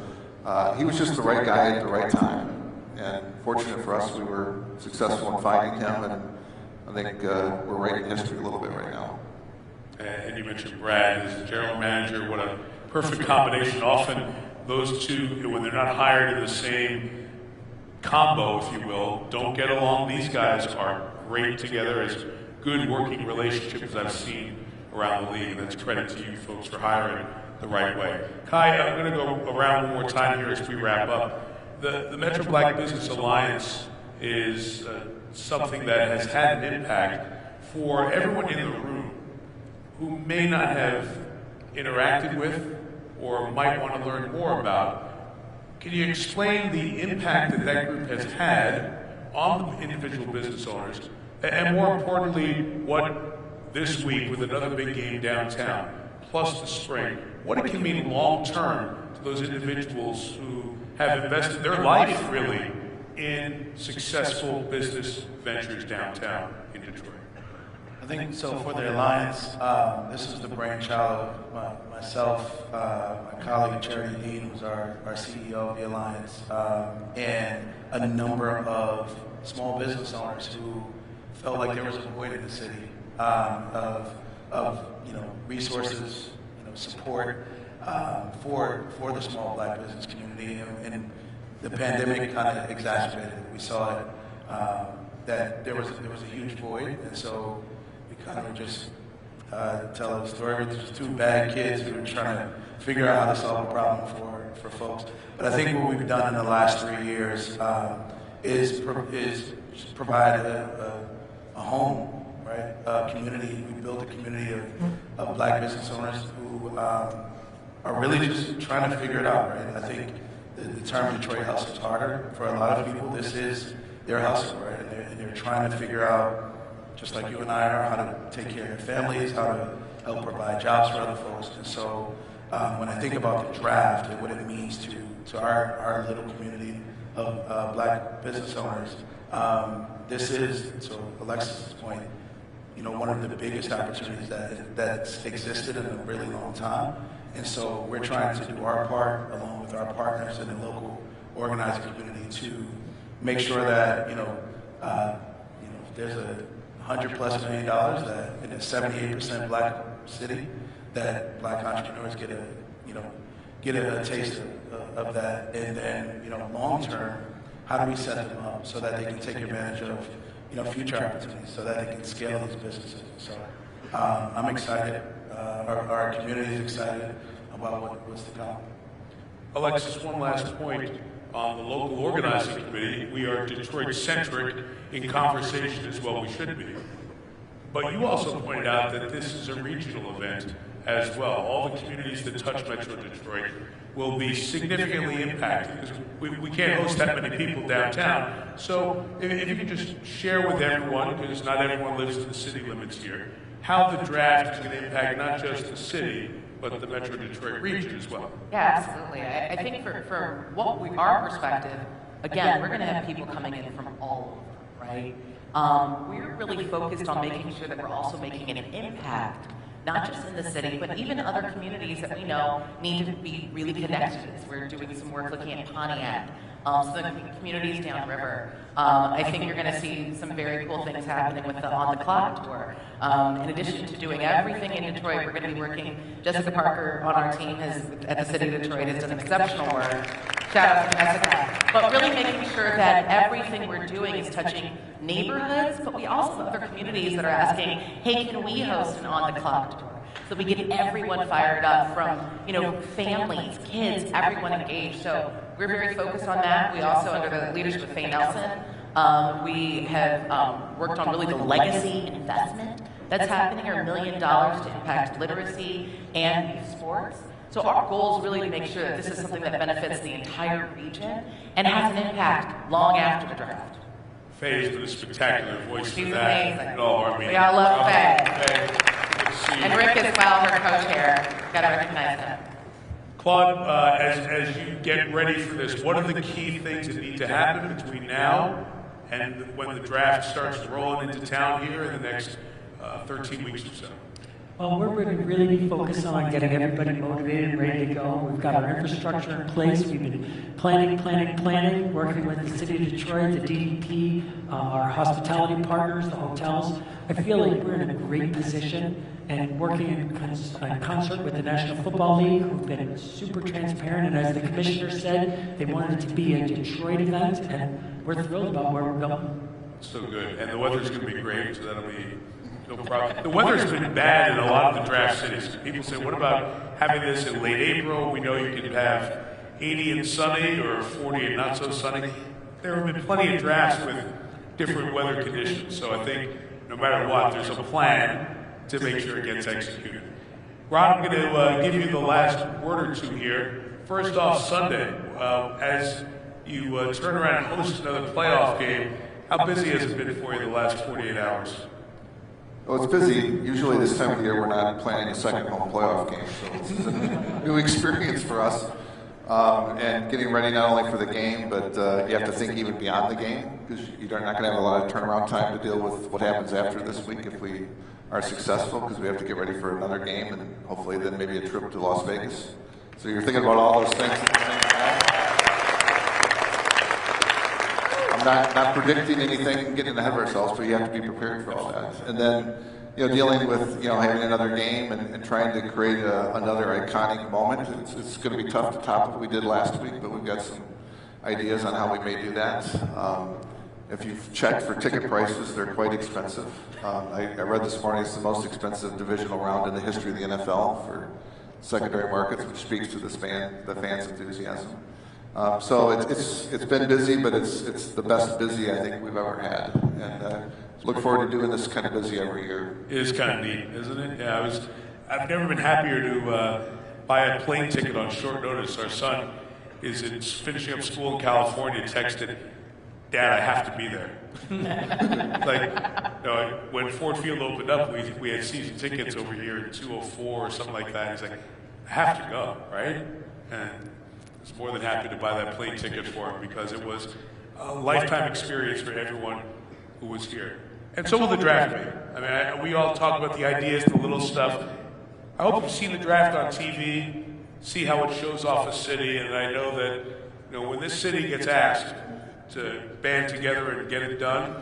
He was just the right guy at the right time. And fortunate for us, we were successful in finding him, and I think we're writing history a little bit right now. And you mentioned Brad as the general manager. What a perfect combination. Often those two, when they're not hired in the same combo, if you will, don't get along. These guys are great together, as good working relationships I've seen around the league, and that's credit to you folks for hiring the right way. Kai, I'm going to go around one more time here as we wrap up. The Metro Black Business Alliance is something that has had an impact for everyone in the room who may not have interacted with or might want to learn more about. Can you explain the impact that that group has had on the individual business owners, and more importantly, what this week with another big game downtown, plus the spring, what it can mean long-term to those individuals who have invested their life, really, in successful business ventures downtown in Detroit? I think so. For the Alliance, this is the brainchild of myself, my colleague Charity Dean, who's our CEO of the Alliance, and a number of small business owners who felt like there was a void in the city of resources, support for the small Black business community, and the pandemic kind of exacerbated it. We saw it that there was a huge void, and so we kind of just tell a story with just two bad kids who were trying to figure out how to solve a problem for folks. But I think what we've done in the last 3 years is provide a home right? Community. We built a community of black business owners who are really just trying to figure it out, right? I think the term Detroit hustles harder for a lot of people. This is their hustle, right? And they're trying to figure out, just like you and I are, how to take care of their families, how to help provide jobs for other folks. And so when I think about the draft and what it means to our little community of black business owners, this is, to Alexis's point, one of the biggest opportunities that's existed in a really long time. And so we're trying to do our part along with our partners in the local organizing community to make sure that, there's $100+ million that in a 78% black city, that black entrepreneurs get a taste of that. And then, long term, how do we set them up so that they can take advantage of, future opportunities, so that they can scale these businesses. So I'm excited. Our community is excited about what's to come. Alexis, one last point on the local organizing committee. We are Detroit-centric in conversation as well. We should be. But you also pointed out that this is a regional event as well. All the communities that touch Metro Detroit will be significantly impacted because we can't host that many people downtown. So if you could just share with everyone, because not everyone lives in the city limits here, how the draft is going to impact not just the city, but the Metro Detroit region as well. Yeah, absolutely. I think from our perspective, again, we're going to have people coming in from all over, right? We're really focused on making sure that we're also making an impact, not just in the city, but even other communities that we know need to be really connected to this. We're doing some work looking at Pontiac, so the communities downriver. I think you're going to see some very cool things happening with the On the Clock tour. In addition to doing everything in Detroit, we're going to be working. Jessica Parker on our team at the City of Detroit has done exceptional work. Shout out to Jessica. But really making sure that everything we're doing is touching neighborhoods, but we also have other communities that are asking, hey, can we host an On the Clock tour? So we get everyone fired up from, families, kids, everyone engaged. So we're very focused on that. We also, under the leadership of Faye Nelson, we have worked on really the legacy investment that's happening, $1 million to impact literacy and youth sports. So our goal is really to make sure that this is something that benefits the entire region and has an impact long after the draft. Faye's been a spectacular voice for She's that. amazing. In all our meetings. We all love Faye. Faye. And Rick as well, her co-chair. Got to recognize him. Claude, as you get ready for this, what are the key things that need to happen between now and when the draft starts rolling into town here in the next 13 weeks or so? Well, we're going to really be focused on getting everybody motivated and ready to go. We've got our infrastructure in place. We've been planning, working with the City of Detroit, the DDP, our hospitality partners, the hotels. I feel like we're in a great position and working in concert with the National Football League, who've been super transparent. And as the commissioner said, they wanted it to be a Detroit event, and we're thrilled about where we're going. So good. And the weather's going to be great, so that'll be no problem. The weather's been bad in a lot of the draft cities. People say, what about having this in late April? We know you can have 80 and sunny or 40 and not so sunny. There have been plenty of drafts with different weather conditions. So I think no matter what, there's a plan to make sure it gets executed. Ron, I'm going to give you the last word or two here. First off, Sunday, as you turn around and host another playoff game, how busy has it been for you the last 48 hours? Well, it's busy. Usually this time of year we're not planning a second home playoff game, so this is a new experience for us. And getting ready not only for the game, but you have to think even beyond the game, because you're not going to have a lot of turnaround time to deal with what happens after this week if we are successful, because we have to get ready for another game and hopefully then maybe a trip to Las Vegas. So you're thinking about all those things. I'm not predicting anything, getting ahead of ourselves, but you have to be prepared for all that. And then, dealing with, having another game and trying to create another iconic moment. It's going to be tough to top what we did last week, but we've got some ideas on how we may do that. If you've checked for ticket prices, they're quite expensive. I read this morning it's the most expensive divisional round in the history of the NFL for secondary markets, which speaks to the fans' enthusiasm. So it's been busy, but it's the best busy I think we've ever had, and look forward to doing this kind of busy every year. It is kind of neat, isn't it? Yeah, I've never been happier to buy a plane ticket on short notice. Our son is finishing up school in California. Texted, "Dad, I have to be there." When Ford Field opened up, we had season tickets over here in 204 or something like that. He's like, "I have to go, right?" And I was more than happy to buy that plane ticket for him because it was a lifetime experience for everyone who was here. And so will the draft be. I mean, we all talk about the ideas, the little stuff. I hope you've seen the draft on TV, see how it shows off a city, and I know that when this city gets asked to band together and get it done,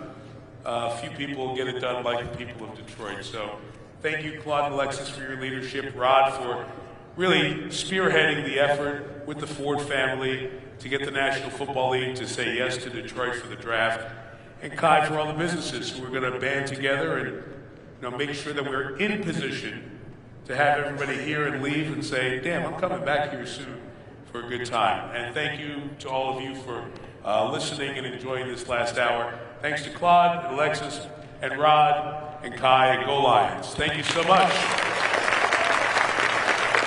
a few people will get it done like the people of Detroit. So thank you, Claude and Alexis, for your leadership, Rod for really spearheading the effort with the Ford family to get the National Football League to say yes to Detroit for the draft, and Kai for all the businesses who are going to band together and make sure that we're in position to have everybody here and leave and say, damn, I'm coming back here soon for a good time. And thank you to all of you for listening and enjoying this last hour. Thanks to Claude, and Alexis, and Rod, and Kai, and Go Lions. Thank you so much.